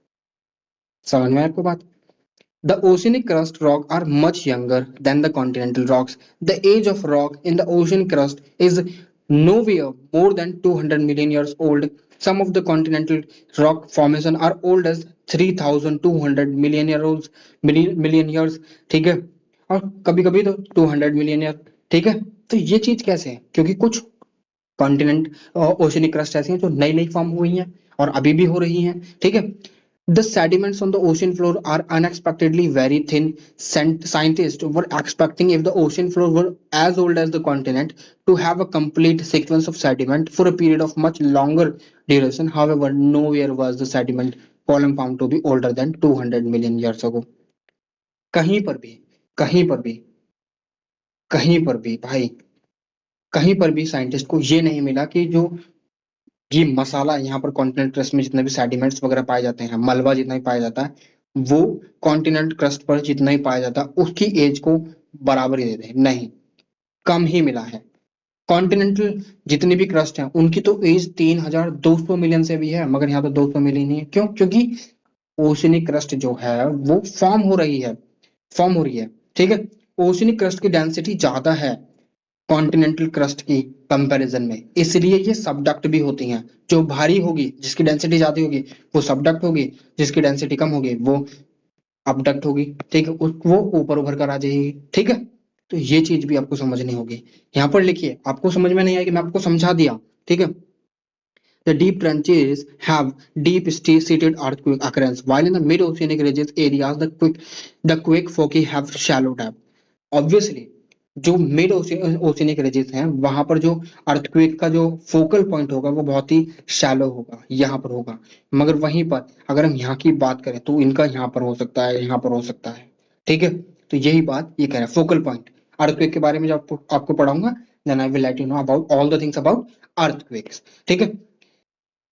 Speaker 1: समझ में आपको बात? The oceanic crust rock are much younger than the continental rocks। The age of rock in the ocean crust is nowhere more than 200 million years old। Some of the continental rock formation are old as 3200 million year olds, million years। ठीक है, और कभी कभी तो 200 million year. ठीक है, तो ये चीज कैसे है? क्योंकि कुछ कॉन्टिनेंट ओशनिक क्रस्ट ऐसी हैं जो नई नई फॉर्म हुई हैं और अभी भी हो रही हैं। ठीक है, the sediments on the ocean floor are unexpectedly very thin। Scientists were expecting, if the ocean floor were as old as the continent, to have a complete sequence of sediment for a period of much longer duration। However, nowhere was the sediment column found to be older than 200 million years ago। कहीं पर भी, कहीं पर भी, कहीं पर भी भाई, कहीं पर भी साइंटिस्ट को ये नहीं मिला कि जो ये मसाला यहाँ पर कॉन्टिनेंट क्रस्ट में जितने भी सेडिमेंट्स वगैरह पाए जाते हैं, मलबा जितना भी पाया जाता है, वो कॉन्टिनेंट क्रस्ट पर जितना ही पाया जाता है उसकी एज को बराबर ही देते हैं। नहीं, कम ही मिला है। कॉन्टिनेंटल जितनी भी क्रस्ट है उनकी तो एज 3200 मिलियन से भी है, मगर यहाँ तो 200 मिलियन नहीं है। क्यों? क्योंकि ओशनिक क्रस्ट जो है वो फॉर्म हो रही है। ठीक है, ओशनिक क्रस्ट की डेंसिटी ज्यादा है कॉन्टिनेंटल क्रस्ट की कंपैरिजन में, इसलिए ये सबडक्ट भी होती हैं। जो भारी होगी, जिसकी डेंसिटी ज्यादा होगी, वो सबडक्ट होगी, जिसकी डेंसिटी कम होगी वो अपडक्ट होगी। ठीक है, वो ऊपर उभर कर आ जाएगी। ठीक है, तो ये चीज भी आपको समझनी होगी। यहाँ पर लिखिए, आपको समझ में नहीं आएगी, मैं आपको समझा दिया। ठीक है, the deep trenches have deep seated earthquake occurrence, while in the mid oceanic ridges areas the quake foci have shallow depth। Obviously जो मिड ओशिनिक रीजन है वहां पर जो अर्थक्वेक का जो फोकल पॉइंट होगा वो बहुत ही शैलो होगा, यहाँ पर होगा। मगर वहीं पर अगर हम यहाँ की बात करें तो इनका यहाँ पर हो सकता है, यहाँ पर हो सकता है। ठीक है, तो यही बात ये कह रहा है, फोकल पॉइंट। अर्थक्वेक के बारे में जब आपको पढ़ाऊंगा, then I will let you know about all the things about earthquakes. ठीक है,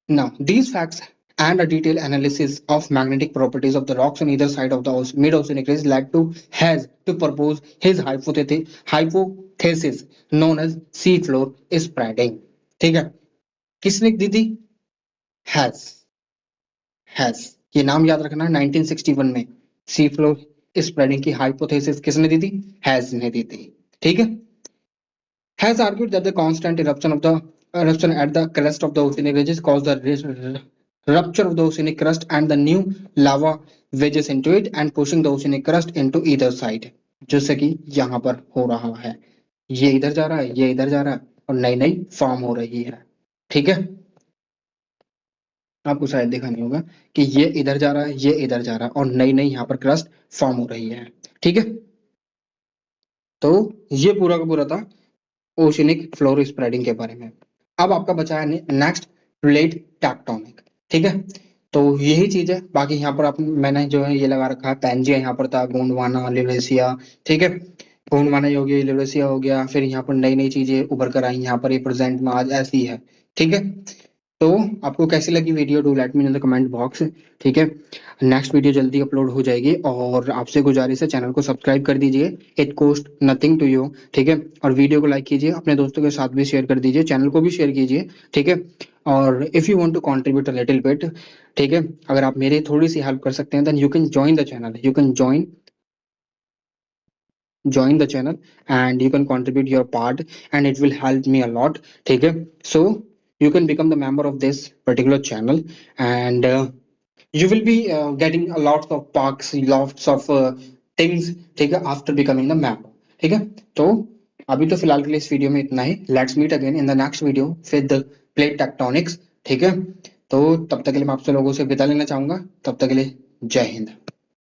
Speaker 1: now, these facts and a detailed analysis of magnetic properties of the rocks on either side of the mid-oceanic ridge led to Hess to propose his hypothesis known as seafloor spreading। ठीक है, किसने दी थी? हैस। हैस, ये नाम याद रखना है। 1961 में सी फ्लोर स्प्रेडिंग की हाइपोथेसिस किसने दी थी? हैस ने दी थी। ठीक है, has argued that the constant eruption at the crest of the oceanic ridges caused the rupture of the oceanic crust and the new lava wedges into it and pushing the oceanic crust into either side। जैसे कि यहाँ पर हो रहा है, ये इधर जा रहा है, ये इधर जा रहा है, और नई नई फॉर्म हो रही है। ठीक है, आपको शायद देखा नहीं होगा कि ये इधर जा रहा है, ये इधर जा रहा है, और नई नई यहाँ पर क्रस्ट फॉर्म हो रही है। ठीक है, तो ये पूरा का पूरा था ओशनिक फ्लोर स्प्रेडिंग के बारे में। अब आपका बचा है नेक्स्ट प्लेट टेक्टोनिक। ठीक है, तो यही चीज है। बाकी यहाँ पर आप मैंने जो है ये लगा रखा है पैंजिया, यहाँ पर था गोंडवाना, लिवरेसिया। ठीक है, फोन माना हो गया, लिटरेसी हो गया, फिर यहाँ पर नई नई चीजें उभर कर आई, यहाँ पर ये प्रेजेंट में आज ऐसी है। ठीक है, तो आपको कैसी लगी video, do let me in the comment box. ठीक है, नेक्स्ट वीडियो जल्दी अपलोड हो जाएगी, और आपसे गुजारिश है चैनल को सब्सक्राइब कर दीजिए, it cost nothing to you. ठीक है, और वीडियो को लाइक कीजिए, अपने दोस्तों के साथ भी शेयर कर दीजिए, चैनल को भी शेयर कीजिए। ठीक है, और if you want to contribute a little bit, ठीक है, अगर आप मेरी थोड़ी सी हेल्प कर सकते हैं, then you can join the channel, you can join the channel, and you can contribute your part, and it will help me a lot. ठीक है, so you can become the member of this particular channel, and you will be getting a lots of perks, lots of things, ठीक है, after becoming the member। ठीक है, तो अभी तो फिलहाल के लिए इस वीडियो में इतना ही। Let's meet again in the next video with plate tectonics. ठीक है, तो तब तक के लिए मैं आपसे लोगों से विदा लेना चाहूंगा, तब तक के लिए जय हिंद।